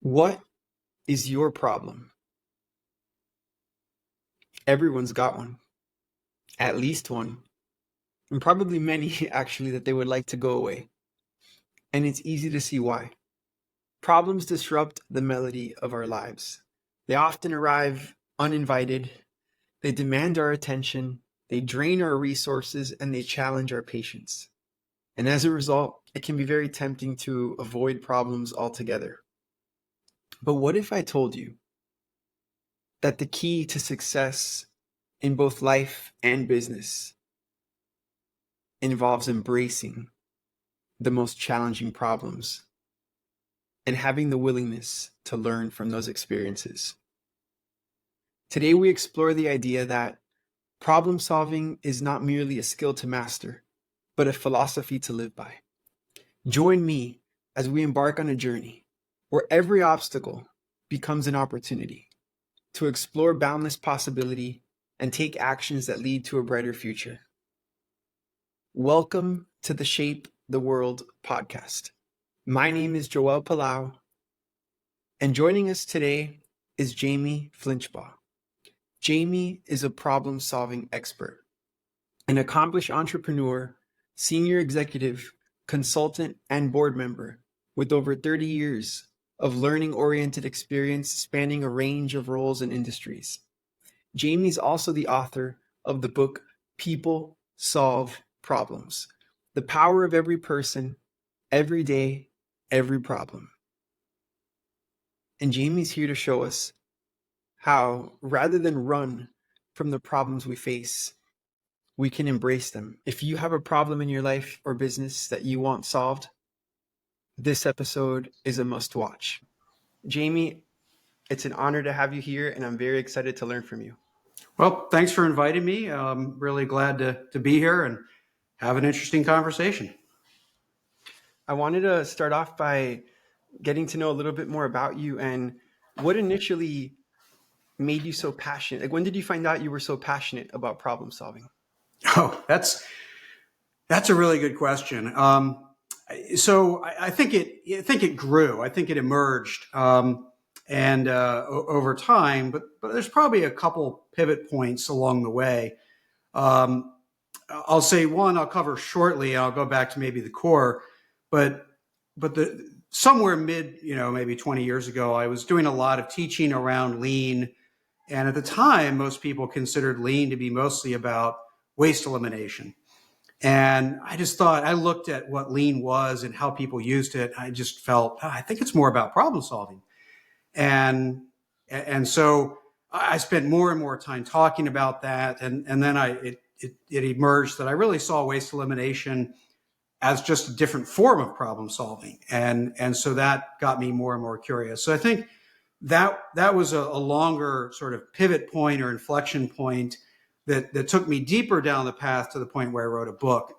What is your problem? Everyone's got one, at least one, and probably many actually that they would like to go away. And it's easy to see why. Problems disrupt the melody of our lives. They often arrive uninvited, they demand our attention, they drain our resources, and they challenge our patience. And as a result, it can be very tempting to avoid problems altogether. But what if I told you that the key to success in both life and business involves embracing the most challenging problems and having the willingness to learn from those experiences? Today, we explore the idea that problem solving is not merely a skill to master, but a philosophy to live by. Join me as we embark on a journey where every obstacle becomes an opportunity to explore boundless possibility and take actions that lead to a brighter future. Welcome to the Shape the World podcast. My name is Joel Palau, and joining us today is Jamie Flinchbaugh. Jamie is a problem-solving expert, an accomplished entrepreneur, senior executive, consultant, and board member with over 30 years of learning-oriented experience spanning a range of roles and industries. Jamie is also the author of the book People Solve Problems: The Power of Every Person, Every Day, Every Problem. And Jamie's here to show us how, rather than run from the problems we face, we can embrace them. If you have a problem in your life or business that you want solved, this episode is a must watch. Jamie, it's an honor to have you here, and I'm very excited to learn from you. Well, thanks for inviting me. I'm really glad to be here and have an interesting conversation. I wanted to start off by getting to know a little bit more about you and what initially made you so passionate. Like, when did you find out you were so passionate about problem solving? Oh, that's a really good question. So I think it grew. I think it emerged, and over time. But there's probably a couple pivot points along the way. I'll say one. I'll cover shortly. I'll go back to maybe the core, but the somewhere mid, maybe 20 years ago, I was doing a lot of teaching around lean. And at the time, most people considered lean to be mostly about waste elimination. And I just thought, I looked at what lean was and how people used it. I just felt, I think it's more about problem solving. And so I spent more and more time talking about that. And then it emerged that I really saw waste elimination as just a different form of problem solving. And so that got me more and more curious. So I think that was a longer sort of pivot point or inflection point that took me deeper down the path to the point where I wrote a book.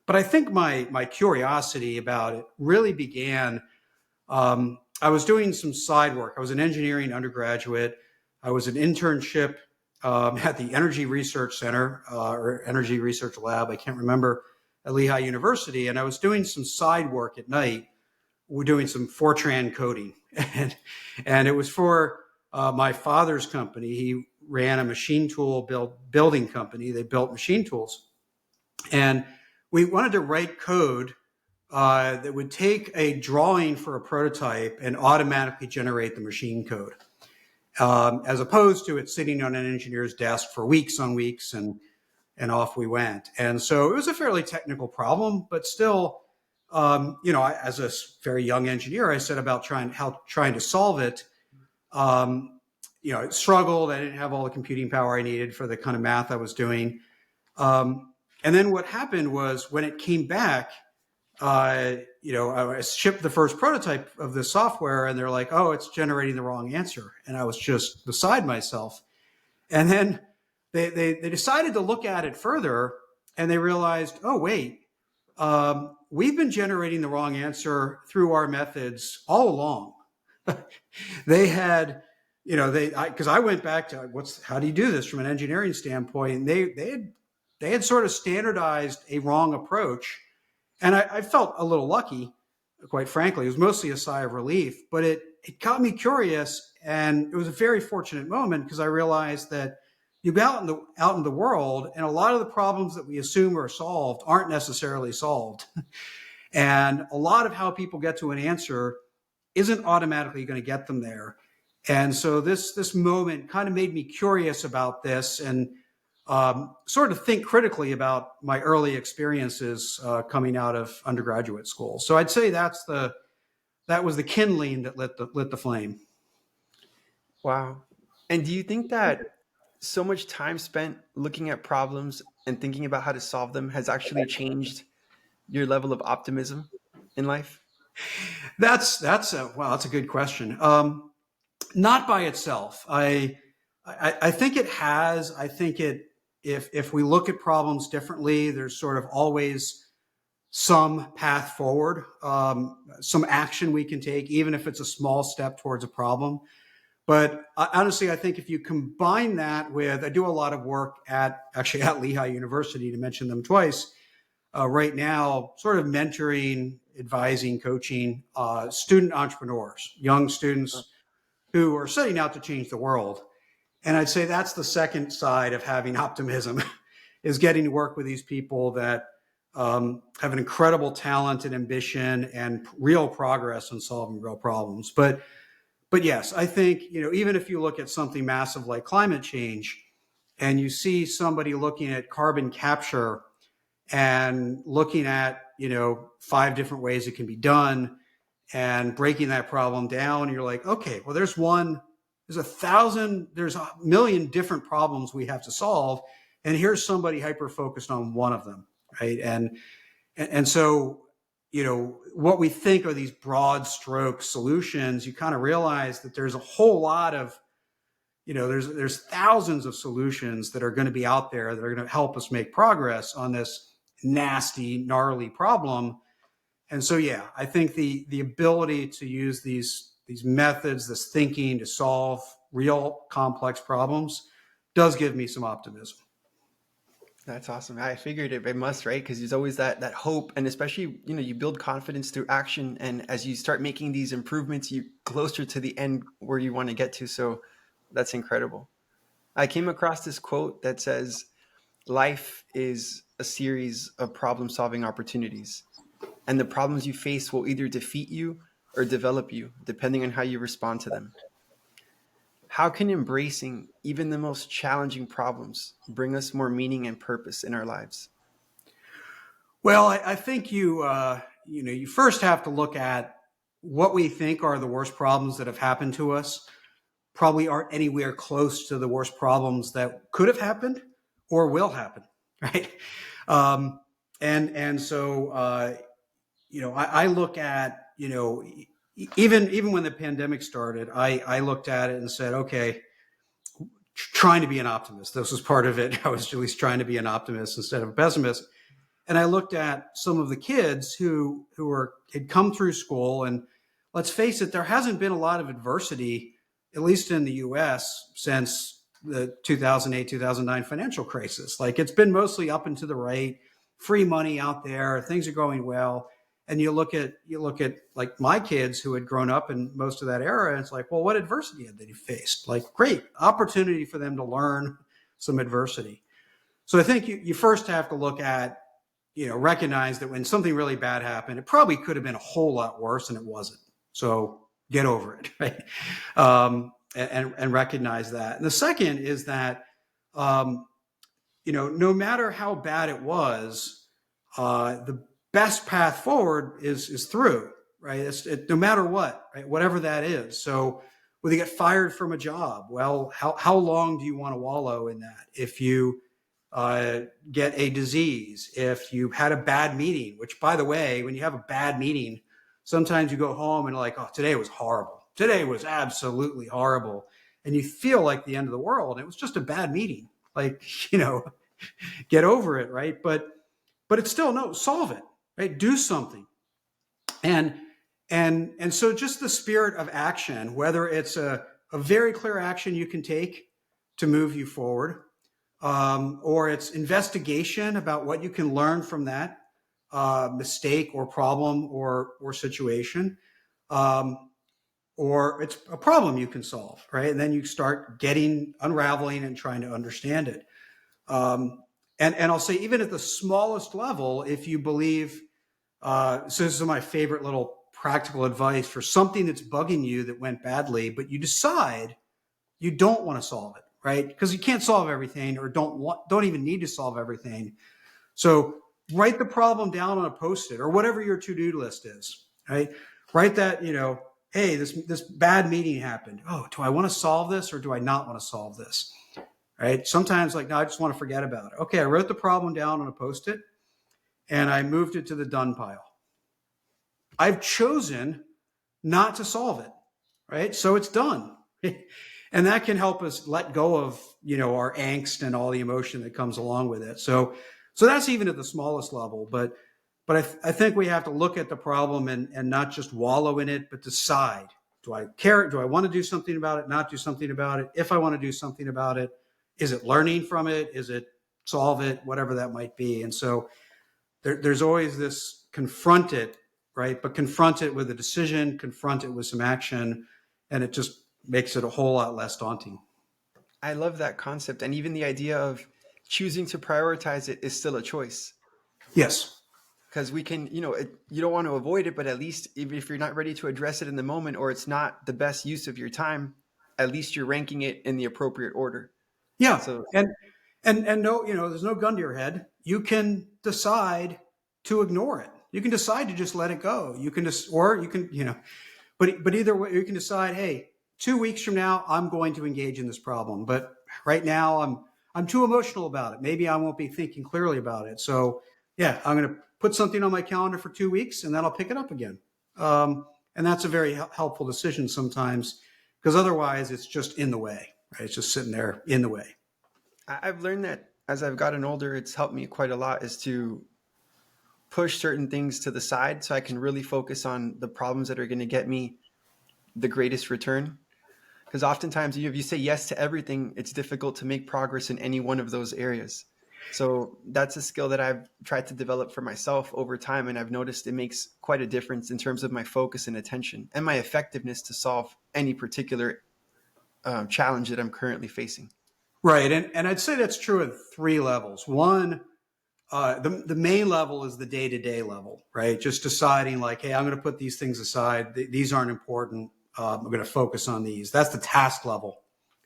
But I think my curiosity about it really began. I was doing some side work. I was an engineering undergraduate. I was an internship at the Energy Research Center or Energy Research Lab. I can't remember, at Lehigh University. And I was doing some side work at night. We're doing some Fortran coding. And it was for my father's company. He ran a machine tool building company. They built machine tools. And we wanted to write code that would take a drawing for a prototype and automatically generate the machine code, as opposed to it sitting on an engineer's desk for weeks on weeks, and off we went. And so it was a fairly technical problem, but still, as a very young engineer, I set about trying to solve it. It struggled. I didn't have all the computing power I needed for the kind of math I was doing. And then what happened was, when it came back, I shipped the first prototype of the software, and they're like, "Oh, it's generating the wrong answer." And I was just beside myself. And then they decided to look at it further, and they realized, oh, wait, we've been generating the wrong answer through our methods all along. They had, because I went back to how do you do this from an engineering standpoint? And they had sort of standardized a wrong approach. And I felt a little lucky, quite frankly. It was mostly a sigh of relief, but it got me curious, and it was a very fortunate moment because I realized that you go out in the world, and a lot of the problems that we assume are solved aren't necessarily solved, and a lot of how people get to an answer isn't automatically going to get them there. And so this moment kind of made me curious about this, and sort of think critically about my early experiences coming out of undergraduate school. So I'd say that was the kindling that lit the flame. Wow. And do you think that so much time spent looking at problems and thinking about how to solve them has actually changed your level of optimism in life? That's a good question. Not by itself. I think it has. I think it if we look at problems differently, there's sort of always some path forward, some action we can take, even if it's a small step towards a problem. But honestly, I think if you combine that with, I do a lot of work at Lehigh University, to mention them twice, right now, sort of mentoring, advising, coaching student entrepreneurs, young students who are setting out to change the world. And I'd say that's the second side of having optimism is getting to work with these people that have an incredible talent and ambition and real progress in solving real problems. But yes, I think, even if you look at something massive like climate change and you see somebody looking at carbon capture and looking at, 5 different ways it can be done and breaking that problem down, and you're like, okay, well, there's 1,000 different problems we have to solve. And here's somebody hyper-focused on one of them, right? And so, what we think are these broad stroke solutions, you kind of realize that there's a whole lot of, there's thousands of solutions that are going to be out there that are going to help us make progress on this nasty, gnarly problem. And so, yeah, I think the ability to use these methods, this thinking to solve real complex problems does give me some optimism. That's awesome. I figured it must, right? Because there's always that hope, and especially, you build confidence through action, and as you start making these improvements, you closer to the end where you want to get to. So that's incredible. I came across this quote that says, "Life is a series of problem-solving opportunities, and the problems you face will either defeat you or develop you, depending on how you respond to them." How can embracing even the most challenging problems bring us more meaning and purpose in our lives? Well, I think you first have to look at what we think are the worst problems that have happened to us. Probably aren't anywhere close to the worst problems that could have happened or will happen, right? And so I look at even when the pandemic started, I looked at it and said, okay, trying to be an optimist. This was part of it. I was at least trying to be an optimist instead of a pessimist. And I looked at some of the kids who had come through school, and let's face it, there hasn't been a lot of adversity, at least in the U.S., since the 2008, 2009 financial crisis. Like, it's been mostly up and to the right, free money out there, things are going well. And you look at like my kids who had grown up in most of that era, and it's like, well, what adversity had they faced? Like, great opportunity for them to learn some adversity. So I think you first have to look at, recognize that when something really bad happened, it probably could have been a whole lot worse, and it wasn't. So get over it, right? And recognize that. And the second is that, no matter how bad it was, the best path forward is through, right? No matter what, right? Whatever that is. So whether you get fired from a job, well, how long do you want to wallow in that? If you get a disease, if you had a bad meeting, which, by the way, when you have a bad meeting, sometimes you go home and like, oh, today was horrible. Today was absolutely horrible. And you feel like the end of the world. It was just a bad meeting. Like, get over it, right? But it's still, no, solve it, right? Do something. And so just the spirit of action, whether it's a very clear action you can take to move you forward, or it's investigation about what you can learn from that mistake or problem or situation, or it's a problem you can solve, right? And then you start unraveling and trying to understand it. And I'll say, even at the smallest level, if you believe, so this is my favorite little practical advice for something that's bugging you that went badly, but you decide you don't want to solve it, right? Because you can't solve everything, or don't even need to solve everything. So write the problem down on a Post-it or whatever your to-do list is, right? Write that, hey, this bad meeting happened. Oh, do I want to solve this or do I not want to solve this? Right? Sometimes, like, no, I just want to forget about it. Okay, I wrote the problem down on a Post-it and I moved it to the done pile. I've chosen not to solve it, right? So it's done. And that can help us let go of, our angst and all the emotion that comes along with it. So that's even at the smallest level. But I think we have to look at the problem and not just wallow in it, but decide, do I care? Do I want to do something about it? Not do something about it? If I want to do something about it, is it learning from it? Is it solve it? Whatever that might be. And so there's always this confront it, right? But confront it with a decision, confront it with some action, and it just makes it a whole lot less daunting. I love that concept. And even the idea of choosing to prioritize it is still a choice. Yes. Because we can, you don't want to avoid it, but at least even if you're not ready to address it in the moment, or it's not the best use of your time, at least you're ranking it in the appropriate order. Yeah. So, and no, there's no gun to your head. You can decide to ignore it. You can decide to just let it go. You can but either way, you can decide, hey, 2 weeks from now, I'm going to engage in this problem. But right now I'm too emotional about it. Maybe I won't be thinking clearly about it. So yeah, I'm going to put something on my calendar for 2 weeks and then I'll pick it up again. And that's a very helpful decision sometimes, because otherwise it's just in the way, right? It's just sitting there in the way. I've learned that as I've gotten older, it's helped me quite a lot, is to push certain things to the side so I can really focus on the problems that are going to get me the greatest return. Because oftentimes, if you say yes to everything, it's difficult to make progress in any one of those areas. So that's a skill that I've tried to develop for myself over time. And I've noticed it makes quite a difference in terms of my focus and attention and my effectiveness to solve any particular challenge that I'm currently facing. Right. And I'd say that's true at 3 levels. One, the main level is the day-to-day level, right? Just deciding, like, hey, I'm going to put these things aside. These aren't important. I'm going to focus on these. That's the task level.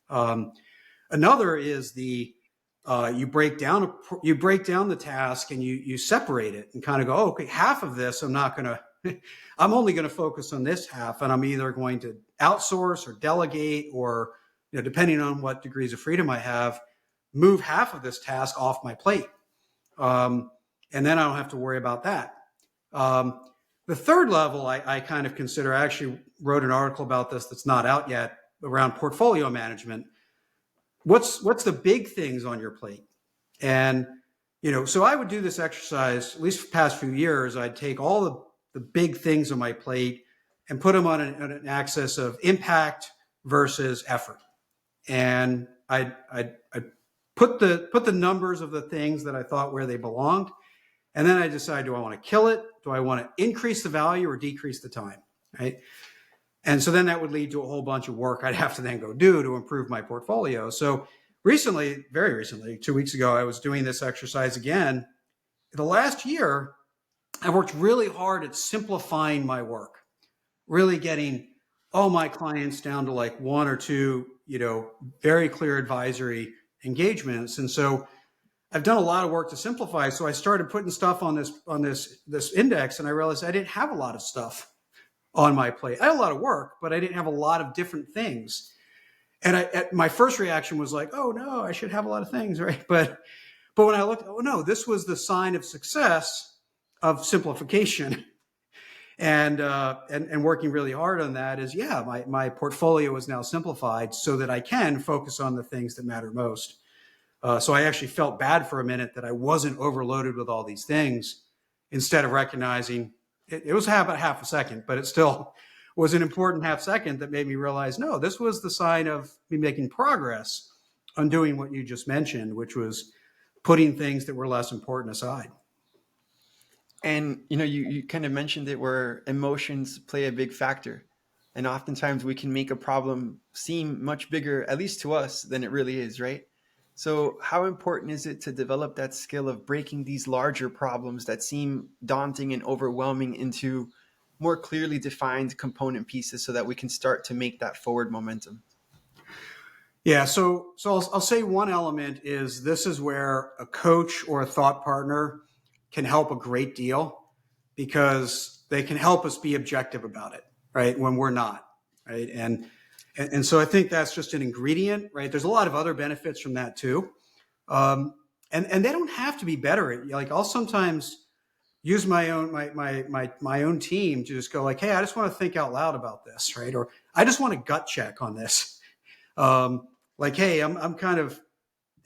Another is you break down the task and you separate it and kind of go, oh, okay, half of this I'm only going to focus on this half, and I'm either going to outsource or delegate, or depending on what degrees of freedom I have, move half of this task off my plate. And then I don't have to worry about that. The third level I kind of consider, I actually wrote an article about this that's not out yet, around portfolio management. What's the big things on your plate? And, so I would do this exercise, at least for the past few years. I'd take all the big things on my plate and put them on an axis of impact versus effort. And I'd put the numbers of the things that I thought where they belonged. And then I decide, do I want to kill it? Do I want to increase the value or decrease the time? Right. And so then that would lead to a whole bunch of work I'd have to then go do to improve my portfolio. So very recently, 2 weeks ago, I was doing this exercise again. The last year, I worked really hard at simplifying my work, really getting all my clients down to like 1 or 2, very clear advisory engagements. And so I've done a lot of work to simplify. So I started putting stuff on this index, and I realized I didn't have a lot of stuff on my plate. I had a lot of work, but I didn't have a lot of different things. And my first reaction was like, oh no, I should have a lot of things, right? But when I looked, oh no, this was the sign of success of simplification. And working really hard on that is, my portfolio is now simplified so that I can focus on the things that matter most. So I actually felt bad for a minute that I wasn't overloaded with all these things, instead of recognizing it was about half a second, but it still was an important half second that made me realize, no, this was the sign of me making progress on doing what you just mentioned, which was putting things that were less important aside. And, you kind of mentioned it, where emotions play a big factor. And oftentimes we can make a problem seem much bigger, at least to us, than it really is, right? So, how important is it to develop that skill of breaking these larger problems that seem daunting and overwhelming into more clearly defined component pieces so that we can start to make that forward momentum? Yeah, so I'll say one element is this is where a coach or a thought partner can help a great deal because they can help us be objective about it, right? When we're not, right? And so I think that's just an ingredient, right? There's a lot of other benefits from that too. And they don't have to be better. Like I'll sometimes use my own team to just go like, hey, I just want to think out loud about this, right? Or I just want a gut check on this. Like, hey, I'm kind of,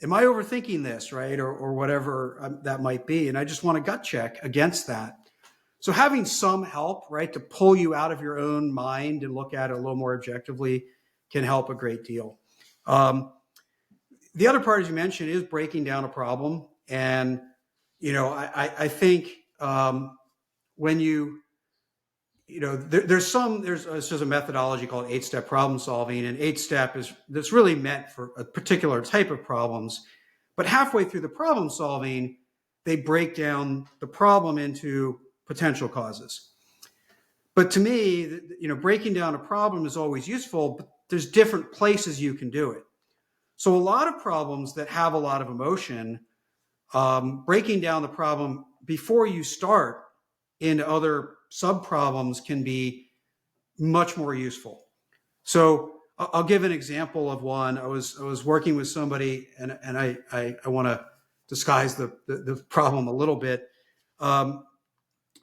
am I overthinking this, right? Or whatever that might be. And I just want a gut check against that. So having some help, right, to pull you out of your own mind and look at it a little more objectively can help a great deal. The other part, as you mentioned, is breaking down a problem. And, I think when there's a methodology called 8-step problem solving, and 8-step that's really meant for a particular type of problems. But halfway through the problem solving, they break down the problem into potential causes. But to me, breaking down a problem is always useful, but there's different places you can do it. So a lot of problems that have a lot of emotion, breaking down the problem before you start into other sub-problems can be much more useful. So I'll give an example of one. I was working with somebody, and I want to disguise the problem a little bit,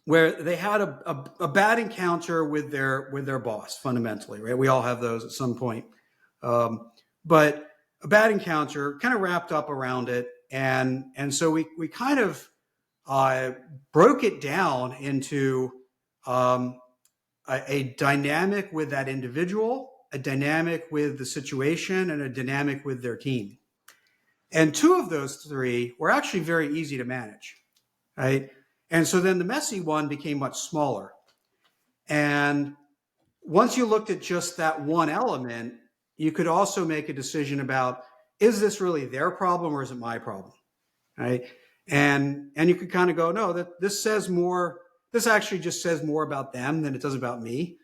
where they had a bad encounter with their boss. Fundamentally, right? We all have those at some point, but a bad encounter kind of wrapped up around it, and so we kind of broke it down into a dynamic with that individual, a dynamic with the situation, and a dynamic with their team. And two of those three were actually very easy to manage, right? And so then the messy one became much smaller. And once you looked at just that one element, you could also make a decision about, is this really their problem or is it my problem, right? And you could kind of go, no, this actually just says more about them than it does about me.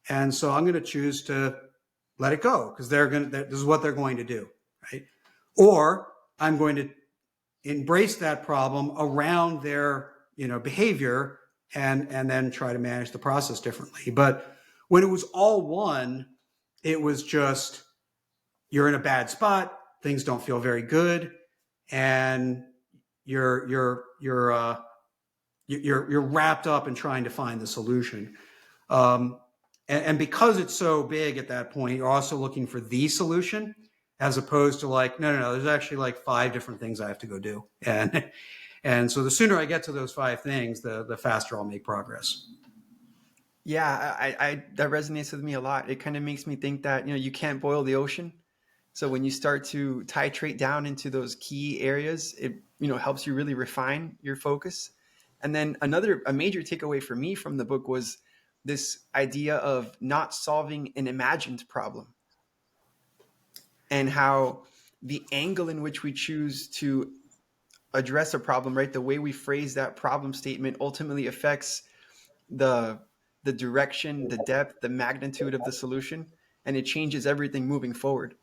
And so I'm going to choose to let it go because this is what they're going to do, right? Or I'm going to embrace that problem around their, behavior and then try to manage the process differently. But when it was all one, it was just, you're in a bad spot, things don't feel very good, and you're wrapped up in trying to find the solution. And because it's so big at that point, you're also looking for the solution as opposed to like, no, there's actually like 5 different things I have to go do. And so the sooner I get to those 5 things, the faster I'll make progress. Yeah, I that resonates with me a lot. It kind of makes me think that, you can't boil the ocean. So when you start to titrate down into those key areas, it, helps you really refine your focus. And then a major takeaway for me from the book was this idea of not solving an imagined problem, and how the angle in which we choose to address a problem, right? The way we phrase that problem statement ultimately affects the direction, the depth, the magnitude of the solution, and it changes everything moving forward.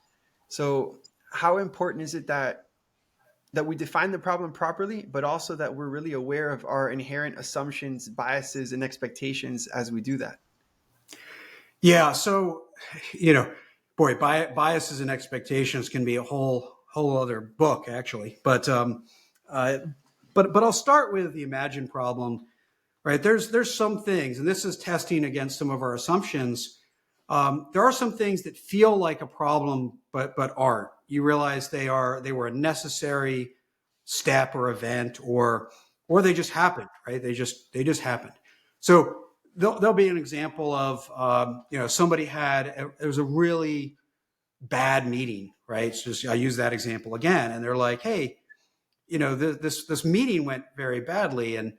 So how important is it that we define the problem properly, but also that we're really aware of our inherent assumptions, biases, and expectations as we do that? Yeah. So, boy, biases and expectations can be a whole other book, actually. But I'll start with the imagined problem. Right? There's some things, and this is testing against some of our assumptions. There are some things that feel like a problem, but aren't. You realize they were a necessary step or event, or they just happened, right? They just happened. So there'll be an example of somebody it was a really bad meeting, right? So I use that example again, and they're like, hey, this meeting went very badly, and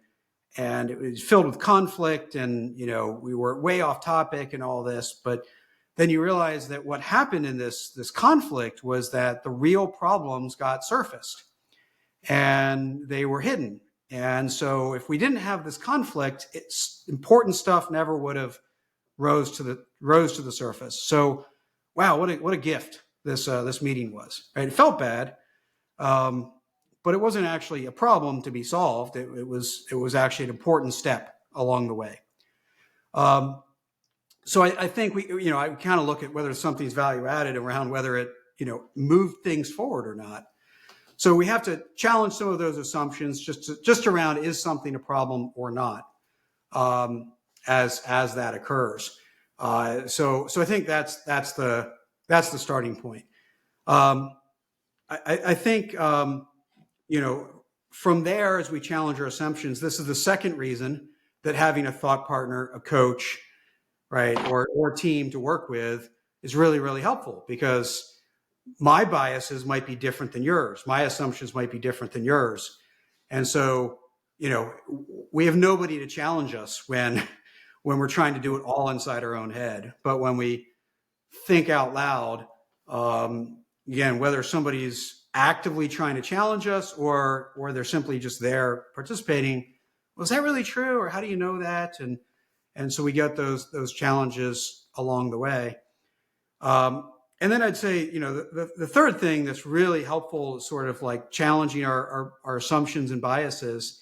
and it was filled with conflict, and we were way off topic and all this. But then you realize that what happened in this conflict was that the real problems got surfaced, and they were hidden. And so if we didn't have this conflict, it's important stuff never would have rose to the surface. So, wow, what a gift this meeting was. Right? It felt bad, but it wasn't actually a problem to be solved. It was actually an important step along the way. So I think I kind of look at whether something's value added around whether it moved things forward or not. So we have to challenge some of those assumptions just around, is something a problem or not, as that occurs. So I think that's the starting point. I think from there, as we challenge our assumptions, this is the second reason that having a thought partner, a coach, right, or team to work with is really, really helpful, because my biases might be different than yours. My assumptions might be different than yours. And so, we have nobody to challenge us when we're trying to do it all inside our own head. But when we think out loud, again, whether somebody's actively trying to challenge us or they're simply just there participating, was that really true? Or how do you know that? And so we get those challenges along the way. And then I'd say, the third thing that's really helpful is sort of like challenging our assumptions and biases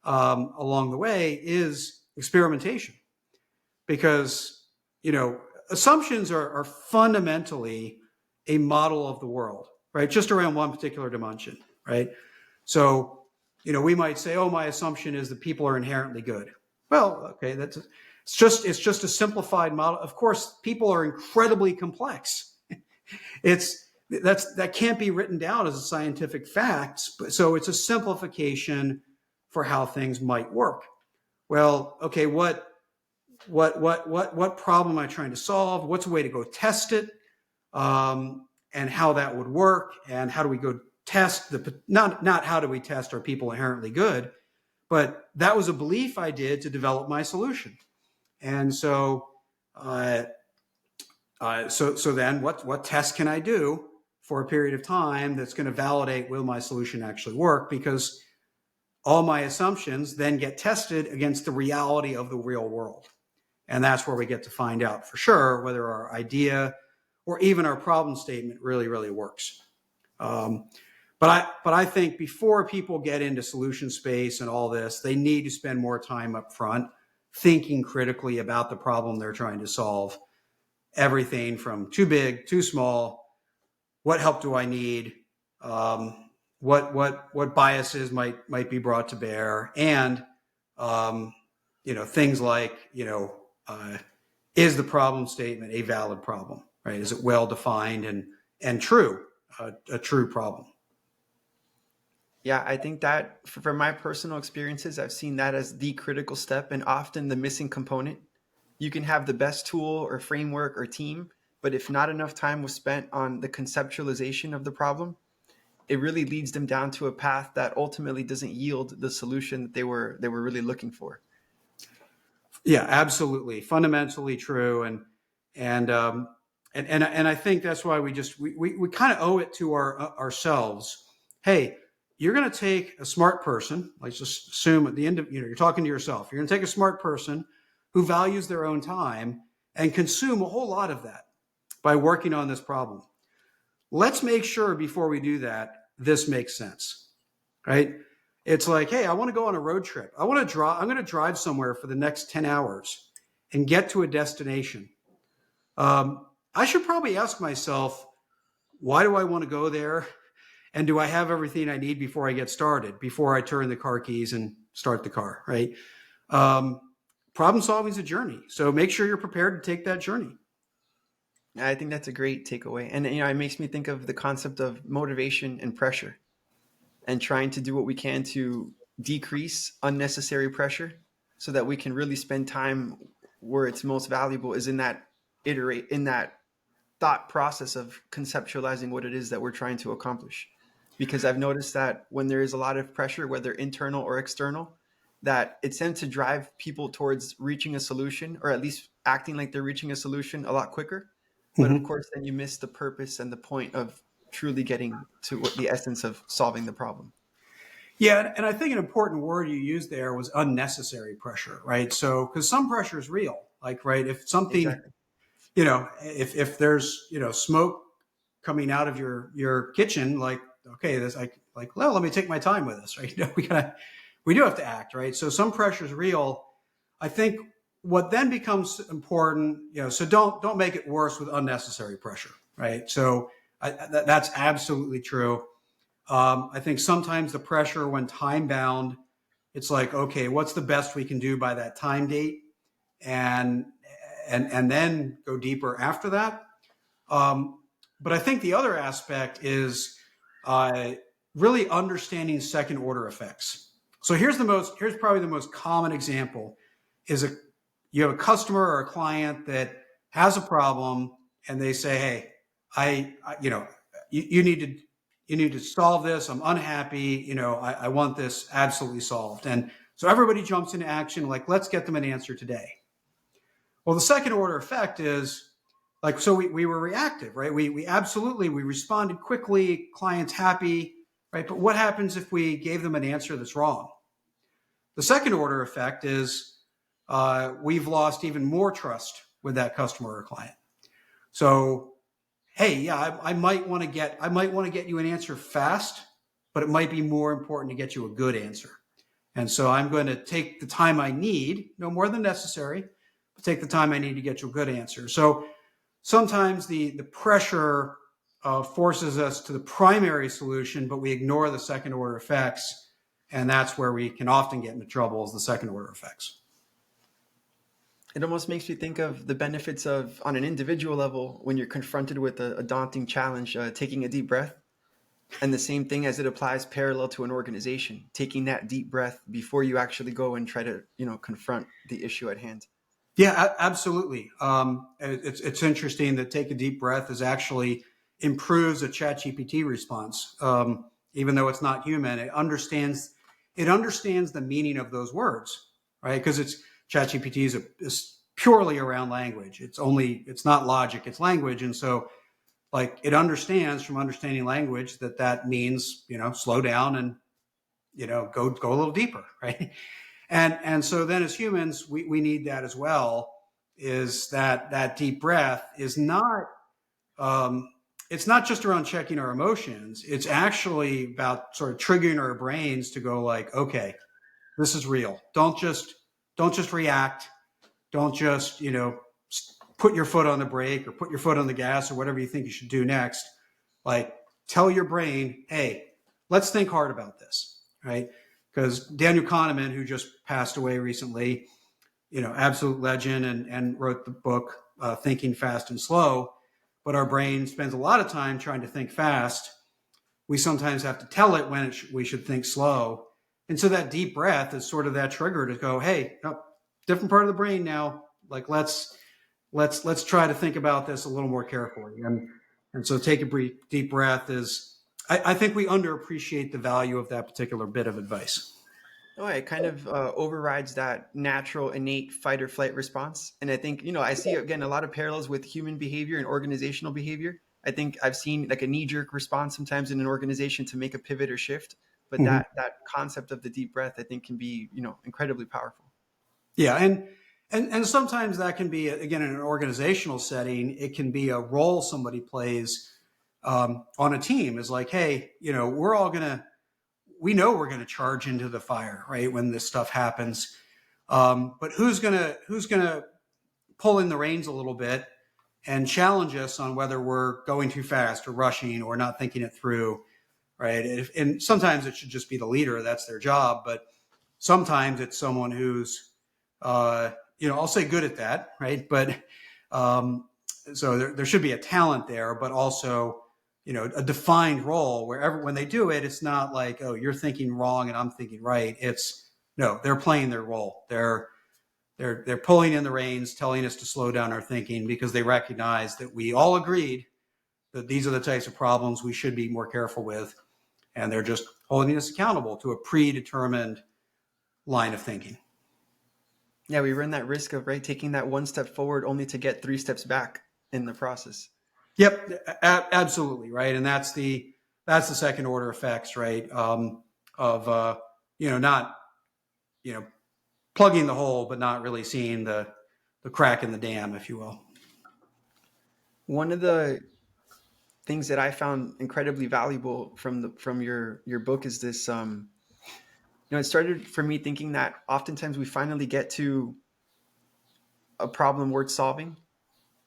along the way is experimentation. Because, assumptions are fundamentally a model of the world, right? Just around one particular dimension, right? So, we might say, oh, my assumption is that people are inherently good. Well, okay, it's just a simplified model. Of course, people are incredibly complex. That can't be written down as a scientific fact. So it's a simplification for how things might work. Well, okay, what problem am I trying to solve? What's a way to go test it, and how that would work, and how do we go test not how do we test are people inherently good, but that was a belief I did to develop my solution. And so then what test can I do for a period of time that's going to validate, will my solution actually work? Because all my assumptions then get tested against the reality of the real world. And that's where we get to find out for sure whether our idea or even our problem statement really, really works. But I think before people get into solution space and all this, they need to spend more time up front thinking critically about the problem they're trying to solve. Everything from too big, too small, what help do I need, what biases might be brought to bear, and things like is the problem statement a valid problem, right? Is it well defined and true, a true problem? Yeah, I think that from my personal experiences, I've seen that as the critical step and often the missing component. You can have the best tool or framework or team, but if not enough time was spent on the conceptualization of the problem, it really leads them down to a path that ultimately doesn't yield the solution that they were really looking for. Yeah, absolutely, fundamentally true, and I think that's why we kind of owe it to ourselves. Hey, you're going to take a smart person. Let's just assume at the end of you're talking to yourself. You're going to take a smart person who values their own time and consume a whole lot of that by working on this problem. Let's make sure before we do that, this makes sense, right? It's like, hey, I want to go on a road trip. I'm going to drive somewhere for the next 10 hours and get to a destination. I should probably ask myself, why do I want to go there? And do I have everything I need before I get started, before I turn the car keys and start the car, right? Problem solving is a journey. So make sure you're prepared to take that journey. I think that's a great takeaway. And it makes me think of the concept of motivation and pressure and trying to do what we can to decrease unnecessary pressure so that we can really spend time where it's most valuable is in that thought process of conceptualizing what it is that we're trying to accomplish. Because I've noticed that when there is a lot of pressure, whether internal or external, that it tends to drive people towards reaching a solution, or at least acting like they're reaching a solution a lot quicker. But of Mhm. course, then you miss the purpose and the point of truly getting to what the essence of solving the problem. Yeah, and I think an important word you used there was unnecessary pressure, right? So, because some pressure is real, like, right, if something, Exactly. if there's, smoke coming out of your kitchen, like, okay, this, like, well, let me take my time with this, right? We do have to act, right? So some pressure is real. I think what then becomes important, so don't make it worse with unnecessary pressure, right? So that's absolutely true. I think sometimes the pressure when time bound, it's like, okay, what's the best we can do by that time date, and and then go deeper after that. Um, but I think the other aspect is uh, really understanding second order effects. So here's probably the most common example is you have a customer or a client that has a problem and they say, hey, you need to solve this. I'm unhappy. I want this absolutely solved. And so everybody jumps into action, like, let's get them an answer today. Well, the second order effect is like, so we were reactive, right? We absolutely, we responded quickly, client's happy, right? But what happens if we gave them an answer that's wrong? The second order effect is we've lost even more trust with that customer or client. So, hey, yeah, I might want to get you an answer fast, but it might be more important to get you a good answer. And so I'm going to take the time I need, no more than necessary, but take the time I need to get you a good answer. So sometimes the pressure forces us to the primary solution, but we ignore the second order effects. And that's where we can often get into trouble, is the second order effects. It almost makes me think of the benefits of, on an individual level, when you're confronted with a daunting challenge, taking a deep breath. And the same thing as it applies parallel to an organization, taking that deep breath before you actually go and try to, confront the issue at hand. Yeah, absolutely. It's interesting that take a deep breath is actually improves a ChatGPT response, even though it's not human. It understands the meaning of those words, right? Because it's ChatGPT is purely around language. It's not logic, it's language, and so like it understands from understanding language that means slow down and go a little deeper, right? And so then as humans, we need that as well. Is that deep breath is not it's not just around checking our emotions. It's actually about sort of triggering our brains to go like, okay, this is real. Don't just react. Don't just put your foot on the brake or put your foot on the gas or whatever you think you should do next. Like tell your brain, hey, let's think hard about this, right? Because Daniel Kahneman, who just passed away recently, absolute legend, and wrote the book Thinking Fast and Slow. But our brain spends a lot of time trying to think fast. We sometimes have to tell it when we should think slow. And so that deep breath is sort of that trigger to go, hey, no, different part of the brain now. Like let's try to think about this a little more carefully. And so take a deep breath is, I think we underappreciate the value of that particular bit of advice. Oh, it kind of overrides that natural, innate fight or flight response. And I think, I see, again, a lot of parallels with human behavior and organizational behavior. I think I've seen like a knee-jerk response sometimes in an organization to make a pivot or shift. But Mm-hmm. that concept of the deep breath, I think, can be, incredibly powerful. Yeah, and sometimes that can be, again, in an organizational setting, it can be a role somebody plays on a team. Is like, hey, we know we're gonna charge into the fire, right, when this stuff happens. But who's gonna pull in the reins a little bit and challenge us on whether we're going too fast or rushing or not thinking it through, right? And sometimes it should just be the leader; that's their job. But sometimes it's someone who's I'll say good at that, right? But um, so there should be a talent there, but also a defined role where when they do it, it's not like, oh, you're thinking wrong and I'm thinking right. It's no, they're playing their role. They're pulling in the reins, telling us to slow down our thinking because they recognize that we all agreed that these are the types of problems we should be more careful with, and they're just holding us accountable to a predetermined line of thinking. Yeah, we run that risk of taking that one step forward only to get 3 steps back in the process. Yep, absolutely, right. And that's the second order effects, right? Of not plugging the hole, but not really seeing the crack in the dam, if you will. One of the things that I found incredibly valuable from your book is this. It started for me thinking that oftentimes we finally get to a problem worth solving,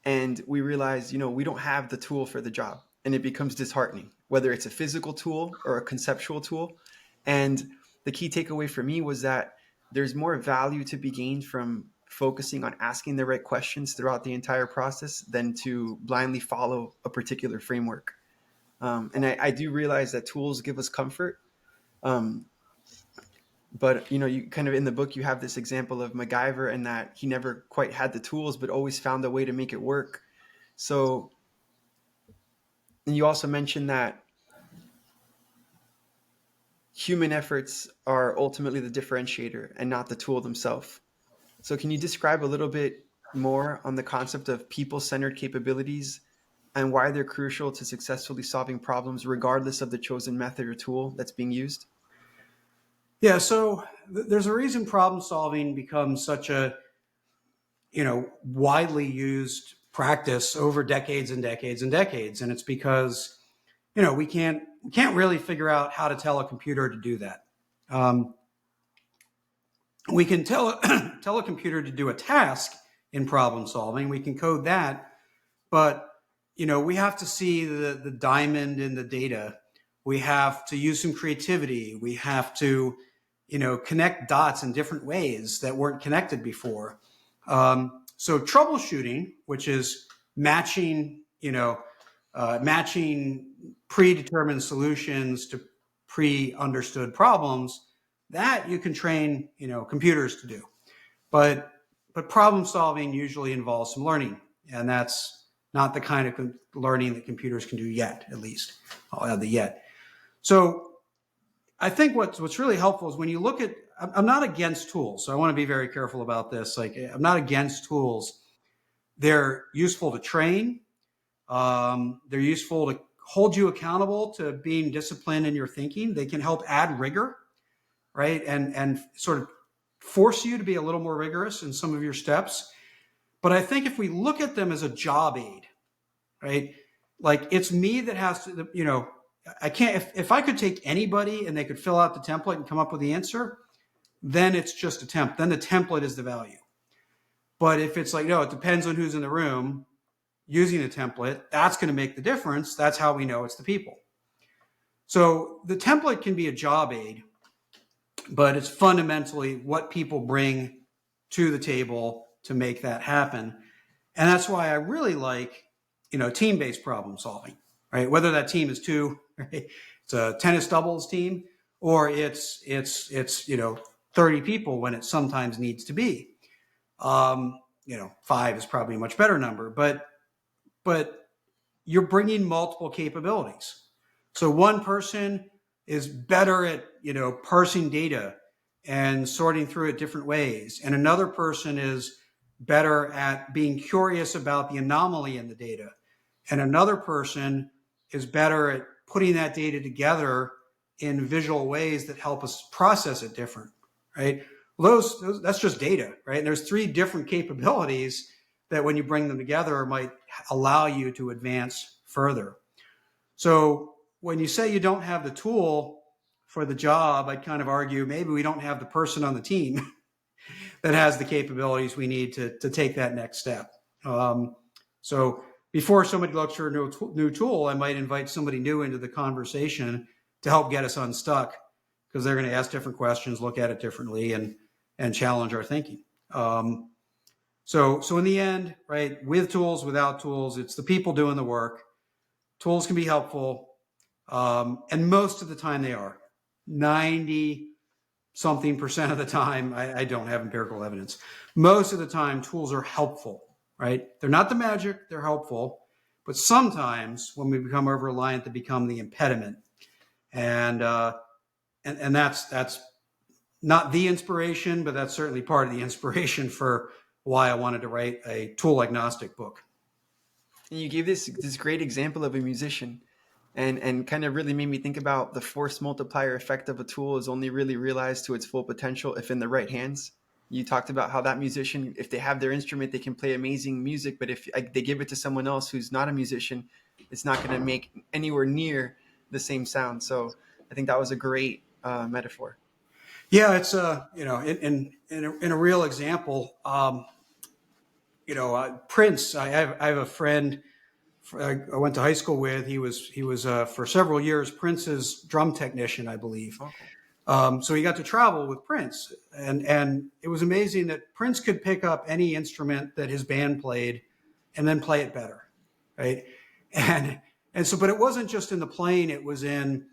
and we realize we don't have the tool for the job, and it becomes disheartening, whether it's a physical tool or a conceptual tool. And the key takeaway for me was that there's more value to be gained from focusing on asking the right questions throughout the entire process than to blindly follow a particular framework. And I do realize that tools give us comfort. But you kind of, in the book, you have this example of MacGyver, and that he never quite had the tools, but always found a way to make it work. So, and you also mentioned that human efforts are ultimately the differentiator and not the tool themselves. So can you describe a little bit more on the concept of people-centered capabilities and why they're crucial to successfully solving problems regardless of the chosen method or tool that's being used? Yeah, so there's a reason problem solving becomes such a widely used practice over decades and decades and decades, and it's because we can't really figure out how to tell a computer to do that. We can tell a computer to do a task in problem solving. We can code that, but we have to see the diamond in the data. We have to use some creativity. We have to connect dots in different ways that weren't connected before. So troubleshooting, which is matching predetermined solutions to pre-understood problems, that you can train computers to do. But problem solving usually involves some learning, and that's not the kind of learning that computers can do yet, at least. I'll add the yet. So I think what's really helpful is when you look at, I'm not against tools, so I want to be very careful about this. I'm not against tools. They're useful to train. They're useful to hold you accountable to being disciplined in your thinking. They can help add rigor, right? And sort of force you to be a little more rigorous in some of your steps. But I think if we look at them as a job aid, right? Like it's me that has to, I can't, if I could take anybody and they could fill out the template and come up with the answer, then it's just a template. Then the template is the value. But if it's like, no, it depends on who's in the room using a template, that's going to make the difference. That's how we know it's the people. So the template can be a job aid, but it's fundamentally what people bring to the table to make that happen. And that's why I really like, team-based problem solving, right? Whether that team is two, right? It's a tennis doubles team, or it's 30 people when it sometimes needs to be. 5 is probably a much better number, but you're bringing multiple capabilities. So one person is better at, parsing data and sorting through it different ways. And another person is better at being curious about the anomaly in the data. And another person is better at putting that data together in visual ways that help us process it different, right? Those that's just data, right? And there's 3 different capabilities that when you bring them together might allow you to advance further. So when you say you don't have the tool for the job, I'd kind of argue maybe we don't have the person on the team that has the capabilities we need to take that next step. So before somebody looks for a new tool, I might invite somebody new into the conversation to help get us unstuck, because they're going to ask different questions, look at it differently, and challenge our thinking. So in the end, right, with tools, without tools, it's the people doing the work. Tools can be helpful, and most of the time they are. 90-something% of the time, I don't have empirical evidence. Most of the time, tools are helpful, right? They're not the magic, they're helpful. But sometimes when we become over-reliant, they become the impediment. And that's not the inspiration, but that's certainly part of the inspiration for why I wanted to write a tool agnostic book. And you gave this great example of a musician, and kind of really made me think about the force multiplier effect of a tool is only really realized to its full potential if in the right hands. You talked about how that musician, if they have their instrument, they can play amazing music, but if they give it to someone else who's not a musician, it's not going to make anywhere near the same sound. So I think that was a great metaphor. Yeah, it's in a real example. Prince. I have a friend I went to high school with. He was for several years Prince's drum technician, I believe. Oh, cool. So he got to travel with Prince, and it was amazing that Prince could pick up any instrument that his band played, and then play it better, right? And and so, but it wasn't just in the playing; it was in,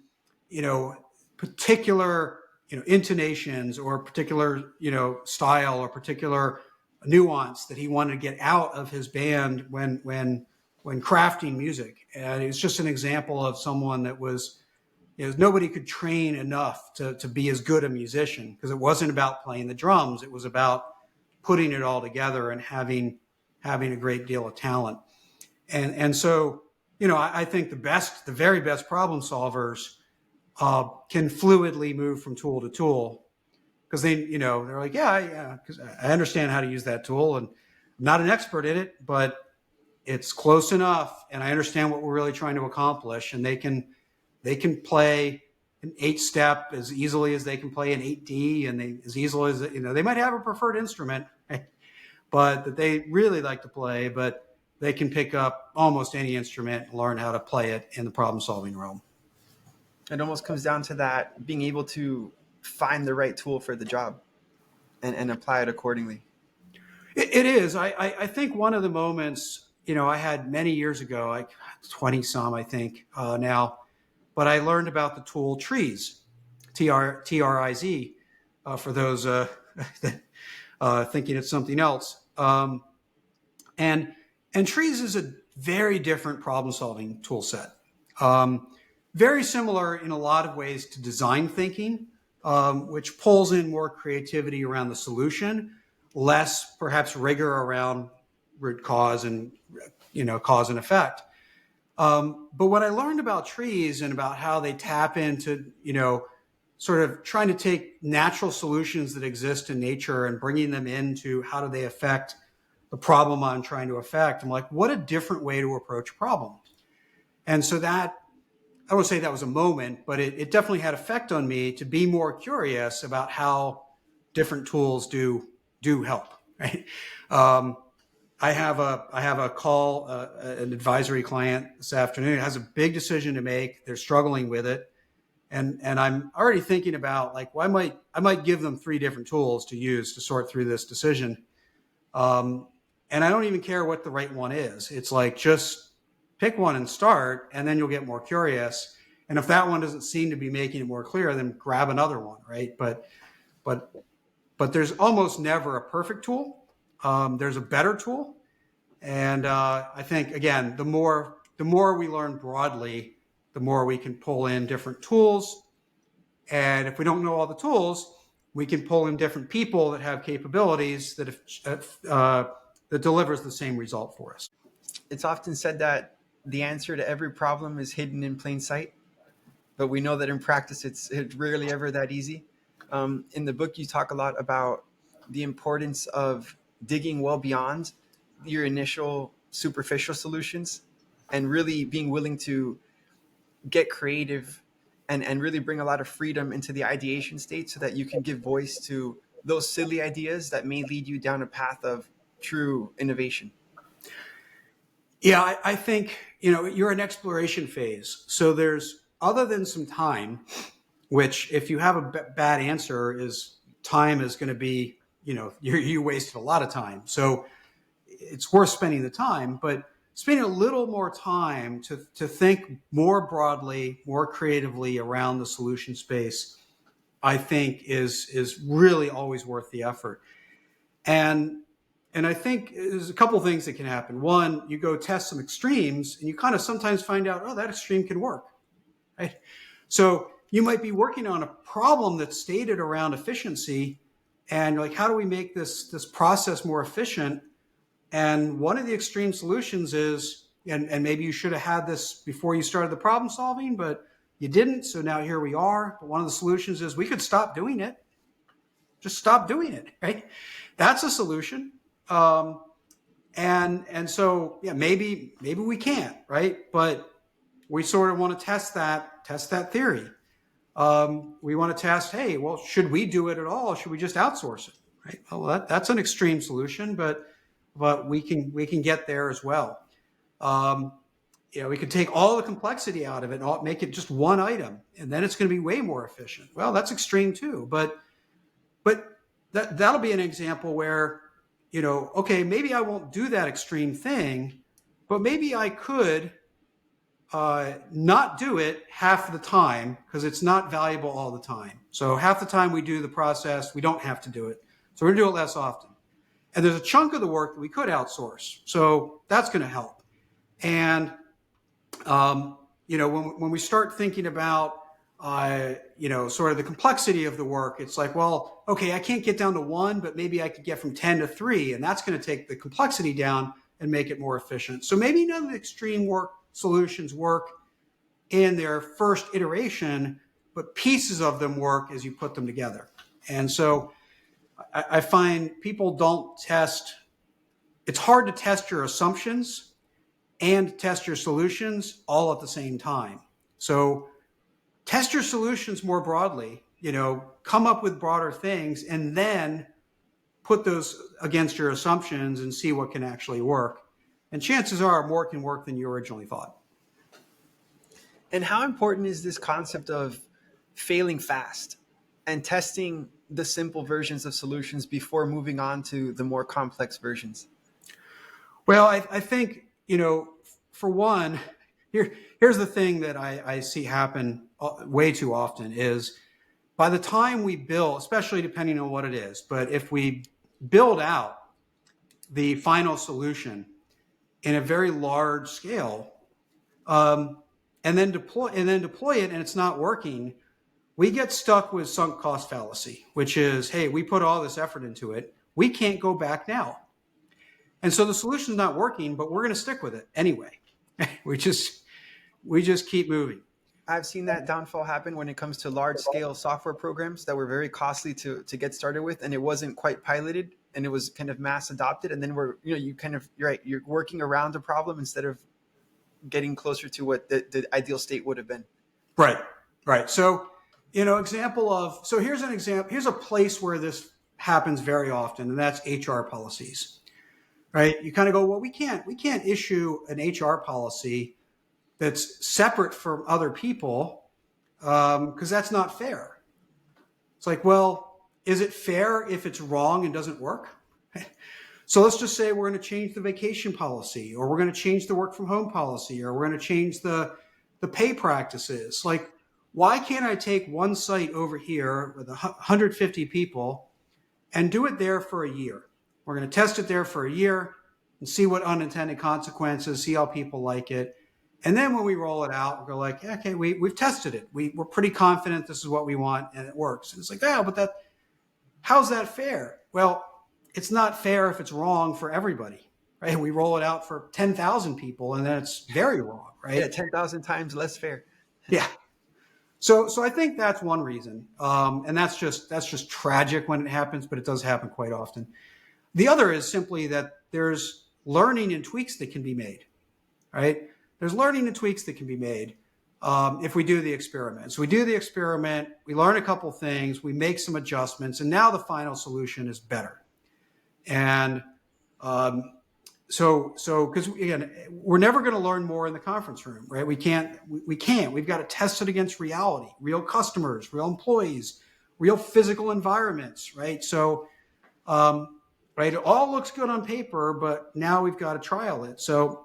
particular, intonations or particular, style or particular nuance that he wanted to get out of his band when crafting music. And it's just an example of someone that was, nobody could train enough to be as good a musician, because it wasn't about playing the drums. It was about putting it all together and having a great deal of talent. And so, I think the very best problem solvers can fluidly move from tool to tool, because they're like, yeah, because I understand how to use that tool, and I'm not an expert in it, but it's close enough, and I understand what we're really trying to accomplish, and they can play an 8-step as easily as they can play an 8D, and as easily as they might have a preferred instrument, but that they really like to play, but they can pick up almost any instrument and learn how to play it in the problem-solving realm. It almost comes down to that being able to find the right tool for the job and apply it accordingly. It is. I think one of the moments, I had many years ago, like 20 some, I think now, but I learned about the tool Trees, TRIZ, for those thinking it's something else. And Trees is a very different problem-solving tool set. Very similar in a lot of ways to design thinking, which pulls in more creativity around the solution, less perhaps rigor around root cause and cause and effect. But what I learned about Trees and about how they tap into sort of trying to take natural solutions that exist in nature and bringing them into how do they affect the problem I'm trying to affect. I'm like, what a different way to approach a problem. And so that, I won't say that was a moment, but it definitely had effect on me to be more curious about how different tools do help. Right? I have a call, an advisory client this afternoon. It has a big decision to make. They're struggling with it, and I'm already thinking about like, well, I might give them 3 different tools to use to sort through this decision, and I don't even care what the right one is. It's like, just pick one and start, and then you'll get more curious. And if that one doesn't seem to be making it more clear, then grab another one, right? But there's almost never a perfect tool. There's a better tool. And I think, again, the more we learn broadly, the more we can pull in different tools. And if we don't know all the tools, we can pull in different people that have capabilities that delivers the same result for us. It's often said that the answer to every problem is hidden in plain sight, but we know that in practice it's rarely ever that easy. In the book, you talk a lot about the importance of digging well beyond your initial superficial solutions and really being willing to get creative and really bring a lot of freedom into the ideation state so that you can give voice to those silly ideas that may lead you down a path of true innovation. Yeah, I think, you're in exploration phase. So there's, other than some time, which if you have a bad answer, time is going to be, you wasted a lot of time. So it's worth spending the time, but spending a little more time to think more broadly, more creatively around the solution space, I think is really always worth the effort. And I think there's a couple of things that can happen. One, you go test some extremes and you kind of sometimes find out, oh, that extreme can work. Right? So you might be working on a problem that's stated around efficiency, and you're like, how do we make this process more efficient? And one of the extreme solutions is, and maybe you should have had this before you started the problem solving, but you didn't. So now here we are. But one of the solutions is we could stop doing it. Just stop doing it, right? That's a solution. And so, yeah, maybe we can't, right? But we sort of want to test that theory. We want to test, hey, well, should we do it at all? Should we just outsource it, right? Well, that's an extreme solution, but we can get there as well. We could take all the complexity out of it and make it just one item, and then it's going to be way more efficient. Well, that's extreme too, but that'll be an example where, okay, maybe I won't do that extreme thing, but maybe I could not do it half the time because it's not valuable all the time. So half the time we do the process, we don't have to do it. So we're going to do it less often. And there's a chunk of the work that we could outsource. So that's going to help. And, when we start thinking about, sort of the complexity of the work, it's like, well, okay, I can't get down to 1, but maybe I could get from 10 to 3, and that's going to take the complexity down and make it more efficient. So maybe none of the extreme work solutions work in their first iteration, but pieces of them work as you put them together. And so I find people don't test. It's hard to test your assumptions and test your solutions all at the same time. So test your solutions more broadly, come up with broader things, and then put those against your assumptions and see what can actually work. And chances are more can work than you originally thought. And how important is this concept of failing fast and testing the simple versions of solutions before moving on to the more complex versions? Well, I think, for one, here's the thing that I see happen way too often is by the time we build, especially depending on what it is, but if we build out the final solution in a very large scale, and then deploy it, and it's not working, we get stuck with sunk cost fallacy, which is, hey, we put all this effort into it, we can't go back now. And so the solution's not working, but we're going to stick with it anyway. we just keep moving. I've seen that downfall happen when it comes to large scale software programs that were very costly to get started with, and it wasn't quite piloted, and it was kind of mass adopted. And then you're right, you're working around the problem instead of getting closer to what the ideal state would have been. Right. So, here's an example. Here's a place where this happens very often, and that's HR policies, right? You kind of go, well, we can't issue an HR policy that's separate from other people because that's not fair. It's like, well, is it fair if it's wrong and doesn't work? So let's just say we're going to change the vacation policy, or we're going to change the work from home policy, or we're going to change the pay practices. Like, why can't I take one site over here with 150 people and do it there for a year? We're going to test it there for a year and see what unintended consequences, see how people like it. And then when we roll it out, we're like, okay, we've tested it. We're pretty confident this is what we want and it works. And it's like, but how's that fair? Well, it's not fair if it's wrong for everybody, right? We roll it out for 10,000 people and then it's very wrong, right? Yeah, 10,000 times less fair. Yeah. So I think that's one reason. And that's just tragic when it happens, but it does happen quite often. The other is simply that there's learning and tweaks that can be made, right? There's learning and tweaks that can be made if we do the experiment. So we do the experiment, we learn a couple things, we make some adjustments, and now the final solution is better. And so because again, we're never going to learn more in the conference room, right? We can't. We've got to test it against reality, real customers, real employees, real physical environments, right? So, right, it all looks good on paper, but now we've got to trial it. So,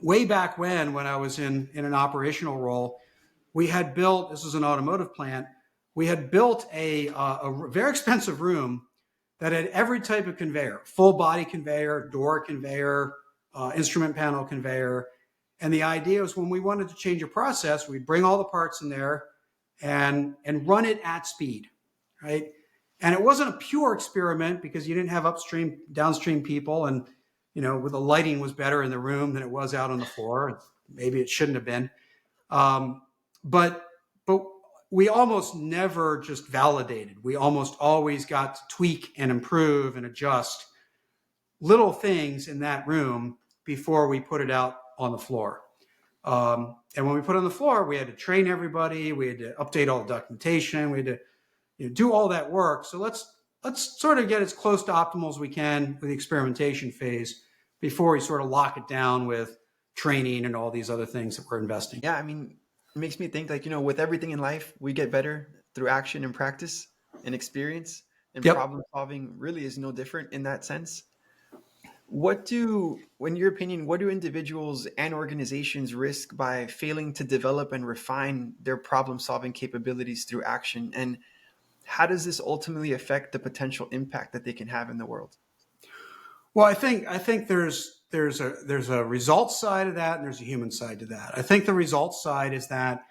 way back when I was in an operational role, we had built. This was an automotive plant. We had built a very expensive room that had every type of conveyor, full body conveyor, door conveyor, instrument panel conveyor. And the idea was when we wanted to change a process, we'd bring all the parts in there, and run it at speed, right? And it wasn't a pure experiment because you didn't have upstream, downstream people, and the lighting was better in the room than it was out on the floor. Maybe it shouldn't have been, but we almost never just validated. We almost always got to tweak and improve and adjust little things in that room before we put it out on the floor. And when we put it on the floor, we had to train everybody. We had to update all the documentation. We had to do all that work. So let's sort of get as close to optimal as we can with the experimentation phase before we sort of lock it down with training and all these other things that we're investing. Yeah, I mean, it makes me think, like, with everything in life, we get better through action and practice and experience, and Yep. problem solving really is no different in that sense. In your opinion, what do individuals and organizations risk by failing to develop and refine their problem solving capabilities through action? And how does this ultimately affect the potential impact that they can have in the world? Well, I think there's a results side of that and there's a human side to that. I think the results side is that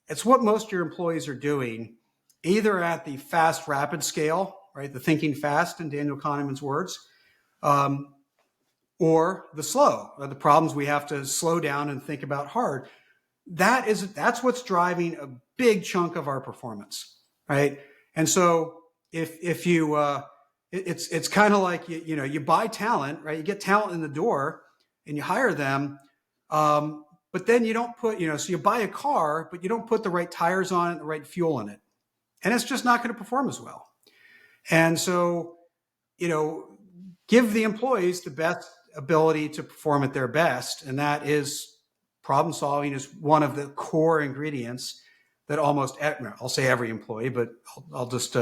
it's what most of your employees are doing, either at the fast, rapid scale, right? The thinking fast, in Daniel Kahneman's words, or the slow, or the problems we have to slow down and think about hard. That's what's driving a big chunk of our performance, right? And so if you it's kind of like you buy talent, right? You get talent in the door and you hire them, but then you don't put so you buy a car, but you don't put the right tires on it, the right fuel in it, and it's just not going to perform as well. And so give the employees the best ability to perform at their best, and that is problem solving is one of the core ingredients that I'll say every employee, but I'll just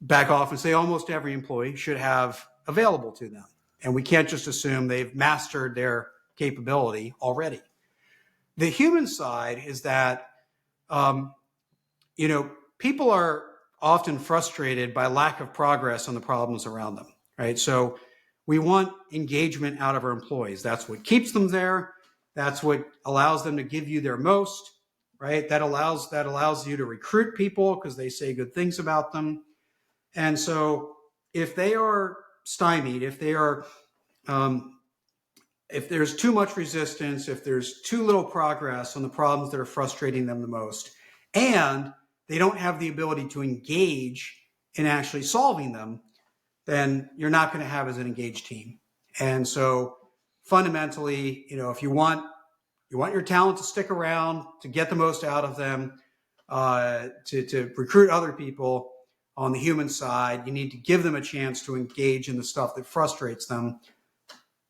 back off and say almost every employee should have available to them. And we can't just assume they've mastered their capability already. The human side is that, people are often frustrated by lack of progress on the problems around them, right? So we want engagement out of our employees. That's what keeps them there. That's what allows them to give you their most, right? That allows you to recruit people because they say good things about them. And so if they are stymied, if there's too much resistance, if there's too little progress on the problems that are frustrating them the most, and they don't have the ability to engage in actually solving them, then you're not going to have as an engaged team. And so fundamentally, if you want your talent to stick around, to get the most out of them, to recruit other people on the human side, you need to give them a chance to engage in the stuff that frustrates them.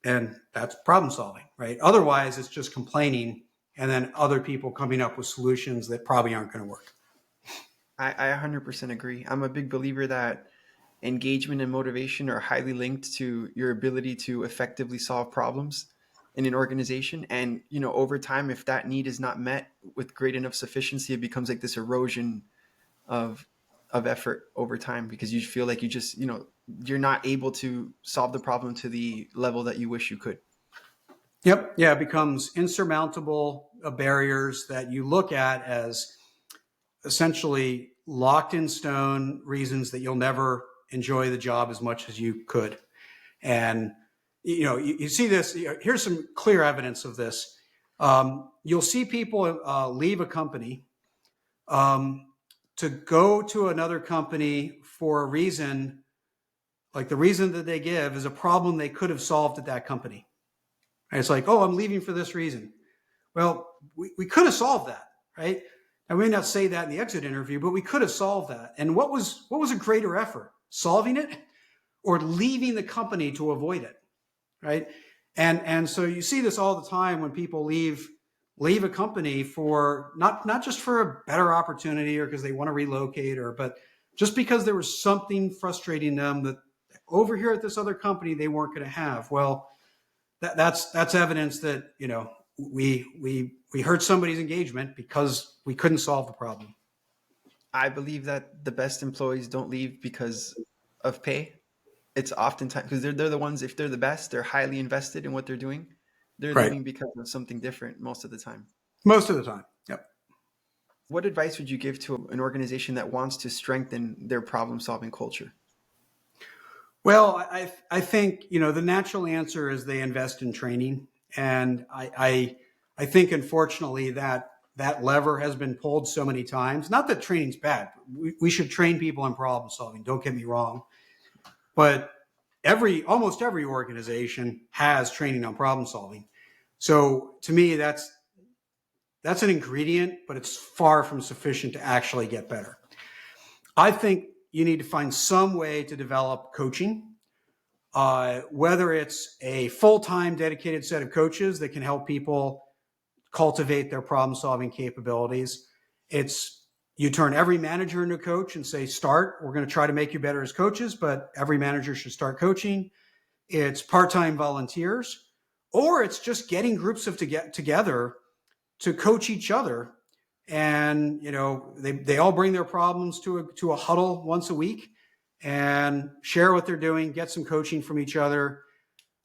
And that's problem solving, right? Otherwise, it's just complaining and then other people coming up with solutions that probably aren't going to work. I 100% agree. I'm a big believer that engagement and motivation are highly linked to your ability to effectively solve problems in an organization. And, over time, if that need is not met with great enough sufficiency, it becomes like this erosion of effort over time, because you feel like you're not able to solve the problem to the level that you wish you could. Yep. Yeah. It becomes insurmountable barriers that you look at as essentially locked in stone reasons that you'll never enjoy the job as much as you could. And, you see this, here's some clear evidence of this. You'll see people leave a company to go to another company for a reason, like the reason that they give is a problem they could have solved at that company. And it's like, oh, I'm leaving for this reason. Well, we could have solved that, right? I may not say that in the exit interview, but we could have solved that. And what was a greater effort, solving it or leaving the company to avoid it, right? And so you see this all the time when people leave a company for not just for a better opportunity or because they want to relocate but just because there was something frustrating them that over here at this other company they weren't going to have. Well, that's evidence that we hurt somebody's engagement because we couldn't solve the problem. I believe that the best employees don't leave because of pay. It's oftentimes because they're the ones, if they're the best, they're highly invested in what they're doing. They're Right. leaving because of something different most of the time. Most of the time. Yep. What advice would you give to an organization that wants to strengthen their problem-solving culture? Well, I think, the natural answer is they invest in training. And I think, unfortunately, that lever has been pulled so many times. Not that training's bad. We should train people in problem solving. Don't get me wrong. But almost every organization has training on problem solving. So to me, that's an ingredient, but it's far from sufficient to actually get better. I think you need to find some way to develop coaching, whether it's a full-time dedicated set of coaches that can help people cultivate their problem-solving capabilities. You turn every manager into a coach and say, start, we're going to try to make you better as coaches, but every manager should start coaching. It's part-time volunteers, or it's just getting groups together to coach each other. And, they all bring their problems to a huddle once a week and share what they're doing, get some coaching from each other.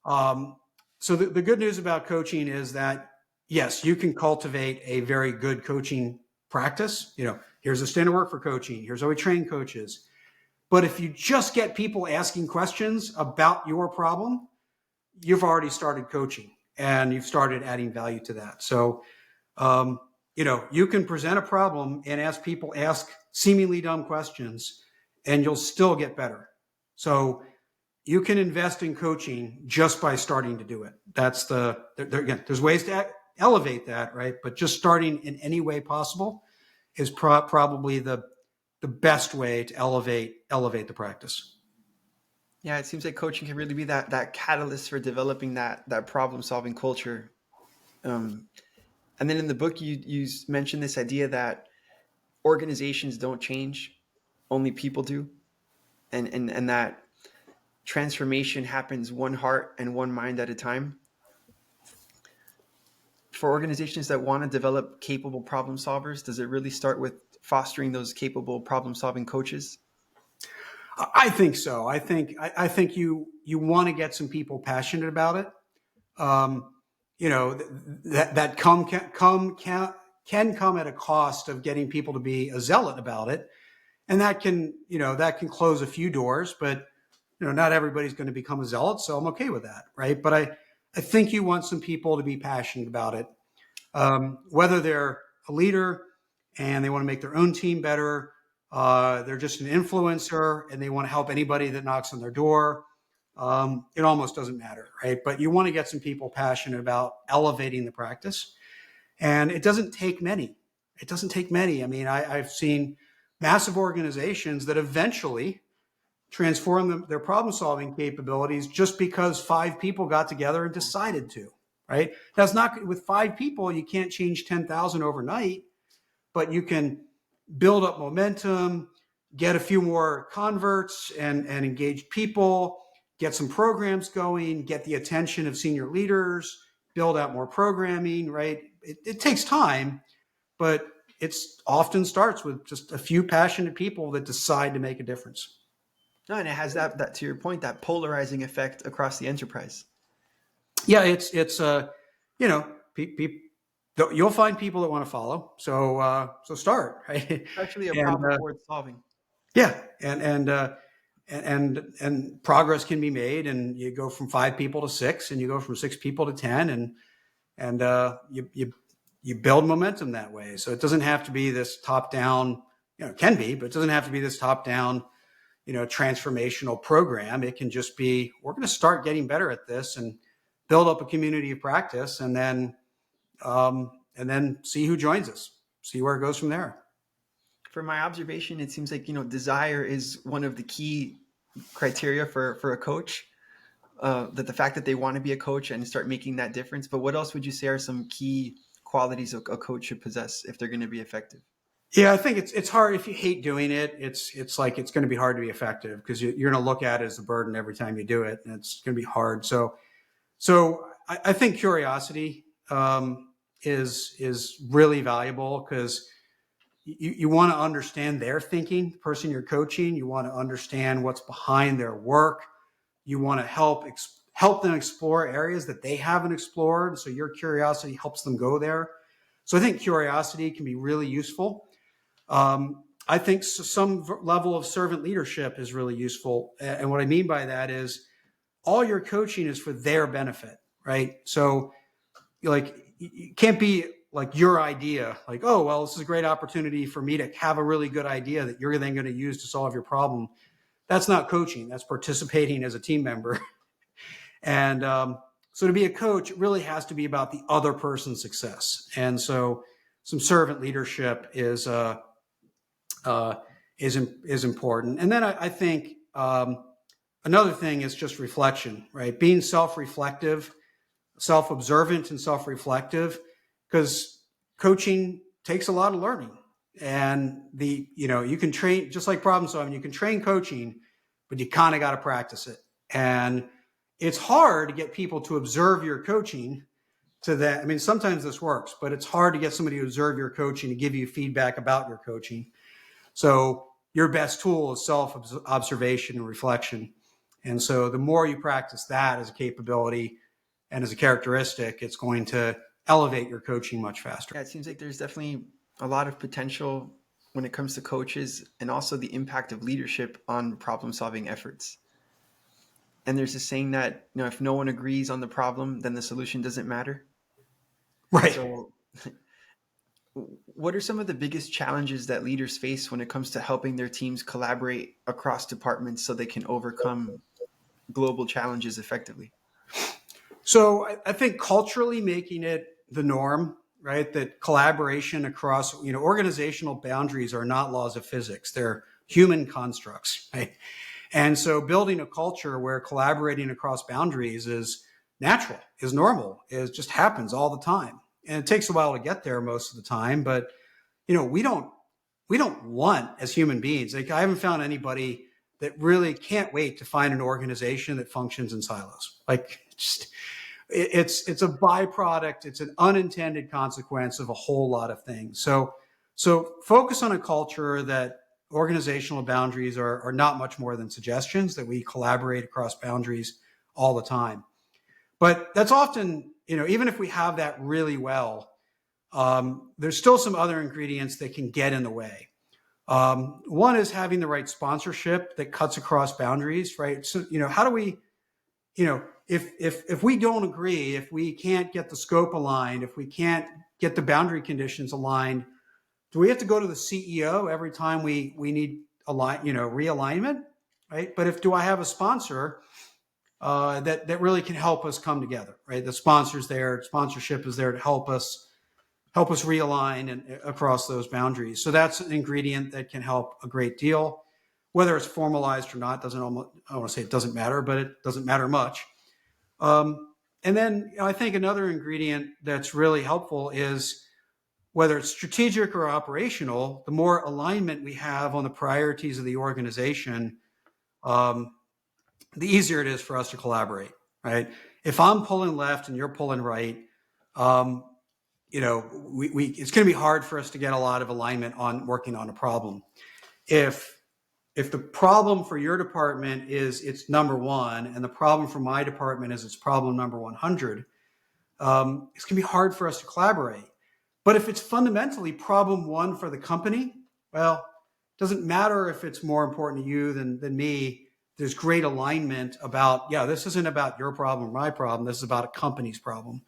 So the good news about coaching is that, yes, you can cultivate a very good coaching practice. Here's the standard work for coaching. Here's how we train coaches. But if you just get people asking questions about your problem, you've already started coaching and you've started adding value to that. So, you can present a problem and ask seemingly dumb questions and you'll still get better. So you can invest in coaching just by starting to do it. Again, there's ways to elevate that, right? But just starting in any way possible is probably the best way to elevate the practice. Yeah, it seems like coaching can really be that catalyst for developing that problem-solving culture. And then in the book, you mentioned this idea that organizations don't change, only people do, and that transformation happens one heart and one mind at a time. For organizations that want to develop capable problem solvers, does it really start with fostering those capable problem solving coaches? I think so. I think you want to get some people passionate about it. That can come at a cost of getting people to be a zealot about it, and that can close a few doors. But not everybody's going to become a zealot, so I'm okay with that, right? But I think you want some people to be passionate about it, whether they're a leader and they want to make their own team better, they're just an influencer and they want to help anybody that knocks on their door. It almost doesn't matter, right? But you want to get some people passionate about elevating the practice. And it doesn't take many. I mean, I've seen massive organizations that eventually transform their problem-solving capabilities just because 5 people got together and decided to, right? That's not, with 5 people, you can't change 10,000 overnight, but you can build up momentum, get a few more converts and engaged people, get some programs going, get the attention of senior leaders, build out more programming, right? It takes time, but it often starts with just a few passionate people that decide to make a difference. No, and it has that to your point, that polarizing effect across the enterprise. Yeah, it's you'll find people that want to follow. So start, right? Especially a And problem worth solving. yeah, and progress can be made, and you go from 5 people to 6, and you go from 6 people to 10, and you build momentum that way. So it doesn't have to be this top down. It can be, but it doesn't have to be this top down, transformational program. It can just be, we're going to start getting better at this and build up a community of practice, and then see who joins us, see where it goes from there. From my observation, it seems like, desire is one of the key criteria for a coach. That the fact that they want to be a coach and start making that difference. But what else would you say are some key qualities a coach should possess if they're going to be effective? Yeah, I think it's hard if you hate doing it. It's like it's going to be hard to be effective because you're going to look at it as a burden every time you do it, and it's going to be hard. So I think curiosity is really valuable because you want to understand their thinking, the person you're coaching. You want to understand what's behind their work. You want to help them explore areas that they haven't explored. So your curiosity helps them go there. So I think curiosity can be really useful. I think some level of servant leadership is really useful. And what I mean by that is all your coaching is for their benefit, right? So like, it can't be like your idea, like, oh, well, this is a great opportunity for me to have a really good idea that you're then going to use to solve your problem. That's not coaching. That's participating as a team member. And so to be a coach, it really has to be about the other person's success. And so some servant leadership is important. And then I think another thing is just reflection, right? Being self-reflective, self-observant and self-reflective, because coaching takes a lot of learning. And you can train, just like problem solving, you can train coaching, but you kind of got to practice it. And it's hard to get people to observe your coaching to that. I mean, sometimes this works, but it's hard to get somebody to observe your coaching, to give you feedback about your coaching. So your best tool is self-observation and reflection. And so the more you practice that as a capability and as a characteristic, it's going to elevate your coaching much faster. Yeah, it seems like there's definitely a lot of potential when it comes to coaches and also the impact of leadership on problem-solving efforts. And there's a saying that, if no one agrees on the problem, then the solution doesn't matter. Right. So what are some of the biggest challenges that leaders face when it comes to helping their teams collaborate across departments so they can overcome global challenges effectively? So I think culturally making it the norm, right? That collaboration across, organizational boundaries are not laws of physics. They're human constructs, right? And so building a culture where collaborating across boundaries is natural, is normal, is just happens all the time. And it takes a while to get there most of the time, but we don't want, as human beings, like, I haven't found anybody that really can't wait to find an organization that functions in silos. Like, it's a byproduct, it's an unintended consequence of a whole lot of things. So focus on a culture that organizational boundaries are not much more than suggestions, that we collaborate across boundaries all the time. But that's often, even if we have that really well, there's still some other ingredients that can get in the way. One is having the right sponsorship that cuts across boundaries, right? So, how do we, if we don't agree, if we can't get the scope aligned, if we can't get the boundary conditions aligned, do we have to go to the CEO every time we need realignment, right? But do I have a sponsor that really can help us come together, right? The sponsorship is there to help us realign and across those boundaries. So that's an ingredient that can help a great deal. Whether it's formalized or not, I don't want to say it doesn't matter, but it doesn't matter much. And then I think another ingredient that's really helpful is, whether it's strategic or operational, the more alignment we have on the priorities of the organization, the easier it is for us to collaborate, right? If I'm pulling left and you're pulling right, it's going to be hard for us to get a lot of alignment on working on a problem. If the problem for your department is it's number one, and the problem for my department is it's problem number 100, it's going to be hard for us to collaborate. But if it's fundamentally problem one for the company, well, it doesn't matter if it's more important to you than me. There's great alignment about, this isn't about your problem or my problem. This is about a company's problem.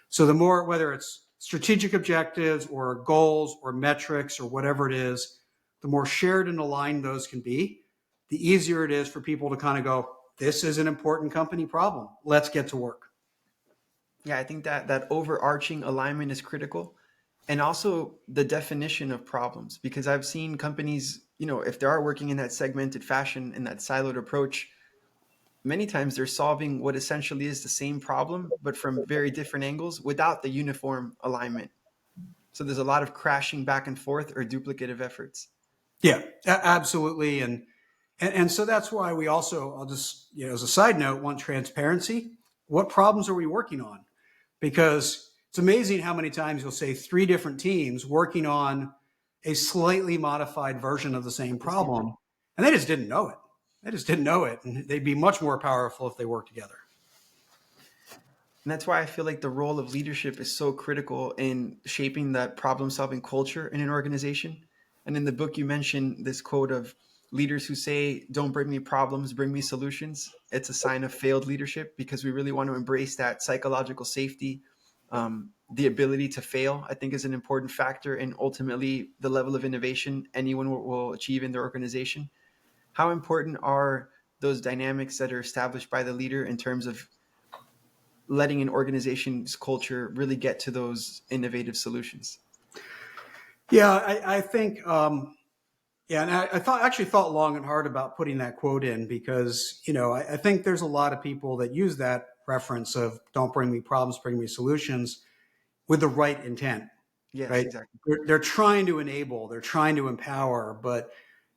So the more, whether it's strategic objectives or goals or metrics or whatever it is, the more shared and aligned those can be, the easier it is for people to kind of go, this is an important company problem. Let's get to work. Yeah, I think that overarching alignment is critical. And also the definition of problems, because I've seen companies, if they are working in that segmented fashion, in that siloed approach, many times they're solving what essentially is the same problem, but from very different angles without the uniform alignment. So there's a lot of crashing back and forth or duplicative efforts. Yeah, absolutely. And so that's why we also, I'll just, as a side note, want transparency. What problems are we working on? Because it's amazing how many times you'll say 3 different teams working on a slightly modified version of the same problem, and they just didn't know it. And they'd be much more powerful if they worked together. And that's why I feel like the role of leadership is so critical in shaping that problem-solving culture in an organization. And in the book, you mentioned this quote of leaders who say, "Don't bring me problems, bring me solutions." It's a sign of failed leadership, because we really want to embrace that psychological safety. The ability to fail, I think, is an important factor in ultimately the level of innovation anyone will achieve in their organization. How important are those dynamics that are established by the leader in terms of letting an organization's culture really get to those innovative solutions? Yeah, I think, and I thought long and hard about putting that quote in because, I think there's a lot of people that use that reference of "don't bring me problems, bring me solutions" with the right intent, Yes, right? exactly. They're trying to enable, they're trying to empower,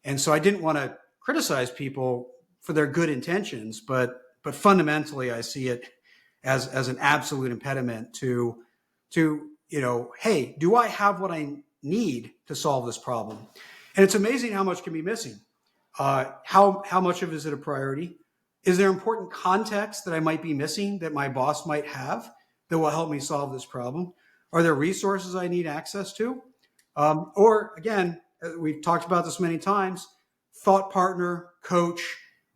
and so I didn't want to criticize people for their good intentions, but fundamentally I see it as an absolute impediment to hey, do I have what I need to solve this problem? And it's amazing how much can be missing. How much of it is it a priority? Is there important context that I might be missing that my boss might have that will help me solve this problem? Are there resources I need access to? Or again, we've talked about this many times, thought partner, coach,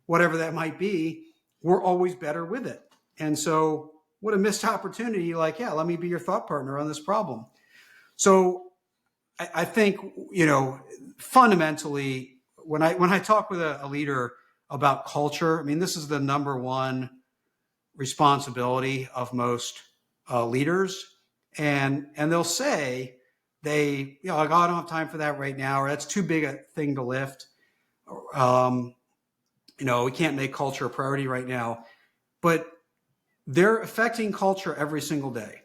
whatever that might be, we're always better with it. And so what a missed opportunity, like, yeah, let me be your thought partner on this problem. So I think, fundamentally, when I talk with a leader about culture, I mean, this is the number one responsibility of most leaders, and they'll say like, "Oh, I don't have time for that right now," or "That's too big a thing to lift." Um, we can't make culture a priority right now, but they're affecting culture every single day.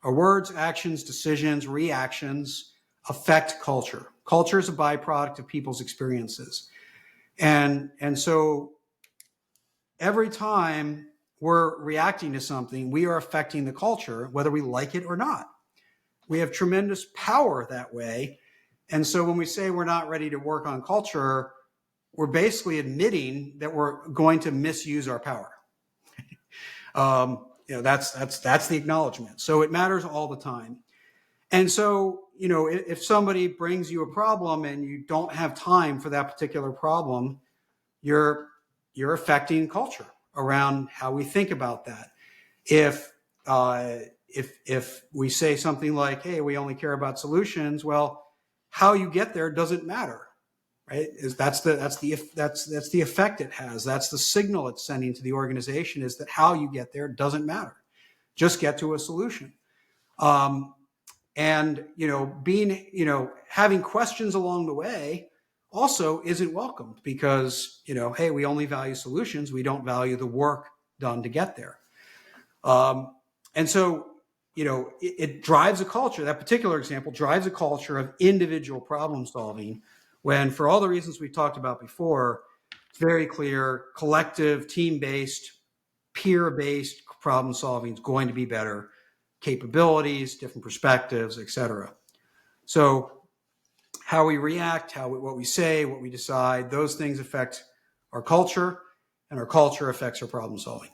Our words, actions, decisions, reactions affect culture. Culture is a byproduct of people's experiences. And so every time we're reacting to something, we are affecting the culture, whether we like it or not. We have tremendous power that way. And so when we say we're not ready to work on culture, we're basically admitting that we're going to misuse our power. That's the acknowledgement. So it matters all the time. And so, if somebody brings you a problem and you don't have time for that particular problem, you're affecting culture around how we think about that. If we say something like, "Hey, we only care about solutions," well, how you get there doesn't matter, right? That's the effect it has. That's the signal it's sending to the organization, is that how you get there doesn't matter. Just get to a solution. And having questions along the way also isn't welcomed because hey, we only value solutions, we don't value the work done to get there. And so it drives a culture. That particular example drives a culture of individual problem solving, when for all the reasons we talked about before, it's very clear collective, team-based, peer-based problem solving is going to be better. Capabilities, different perspectives, etc. So how we react, what we say, what we decide, those things affect our culture, and our culture affects our problem solving.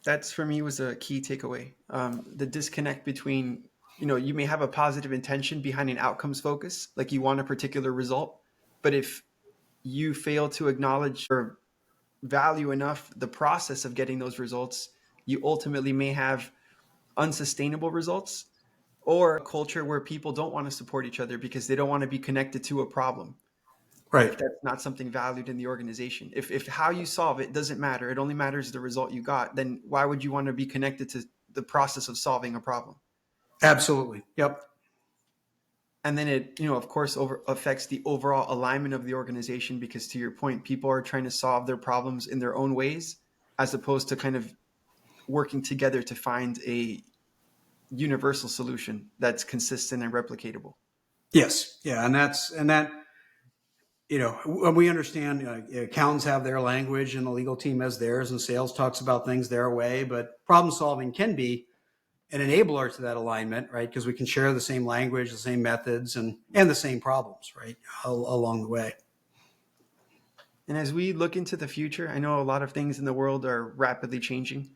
That's, for me, was a key takeaway. The disconnect between, you may have a positive intention behind an outcomes focus, like you want a particular result, but if you fail to acknowledge or value enough the process of getting those results, you ultimately may have unsustainable results, or a culture where people don't want to support each other because they don't want to be connected to a problem. If Right. that's not something valued in the organization, if how you solve it doesn't matter, it only matters the result you got, then why would you want to be connected to the process of solving a problem? Absolutely. Yep. And then it, of course, affects the overall alignment of the organization, because, to your point, people are trying to solve their problems in their own ways, as opposed to kind of working together to find a universal solution that's consistent and replicatable. Yes. Yeah. And that we understand accountants have their language and the legal team has theirs, and sales talks about things their way, but problem solving can be an enabler to that alignment, right? Because we can share the same language, the same methods, and the same problems, right, along the way. And as we look into the future, I know a lot of things in the world are rapidly changing,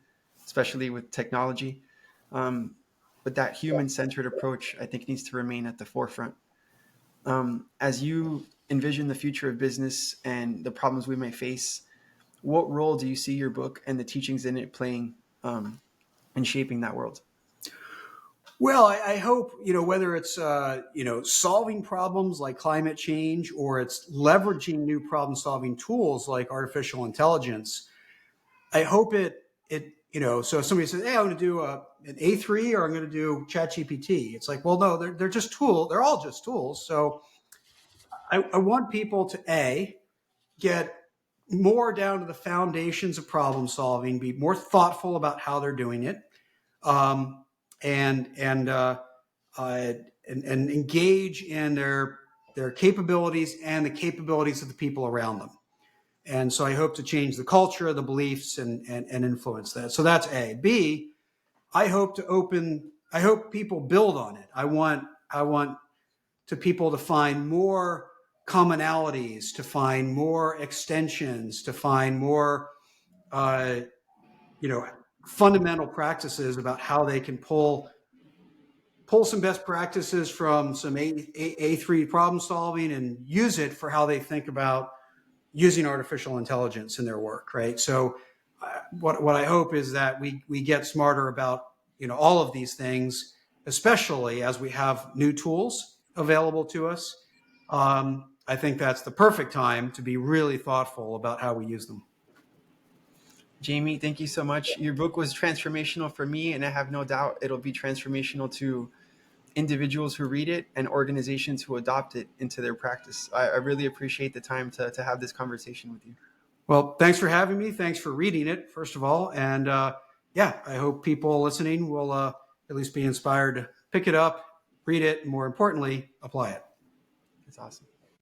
especially with technology. But that human centered approach, I think, needs to remain at the forefront. As you envision the future of business and the problems we may face, what role do you see your book and the teachings in it playing in shaping that world? Well, I hope, whether it's, solving problems like climate change, or it's leveraging new problem solving tools like artificial intelligence. I hope so if somebody says, hey, I'm going to do an A3 or I'm going to do ChatGPT. It's like, well, no, they're just tools. They're all just tools. So I want people to get more down to the foundations of problem solving, be more thoughtful about how they're doing it, um, and and, uh, and engage in their capabilities and the capabilities of the people around them. And so I hope to change the culture, the beliefs, and influence that. So that's A. B, I hope people build on it. I want to people to find more commonalities, to find more extensions, to find more, uh, fundamental practices about how they can pull some best practices from some A3 problem solving and use it for how they think about using artificial intelligence in their work, right? So what I hope is that we get smarter about, all of these things, especially as we have new tools available to us. I think that's the perfect time to be really thoughtful about how we use them. Jamie, thank you so much. Your book was transformational for me, and I have no doubt it'll be transformational to individuals who read it and organizations who adopt it into their practice. I really appreciate the time to have this conversation with you. Well, thanks for having me. Thanks for reading it, first of all. And I hope people listening will at least be inspired to pick it up, read it, and more importantly, apply it. It's awesome.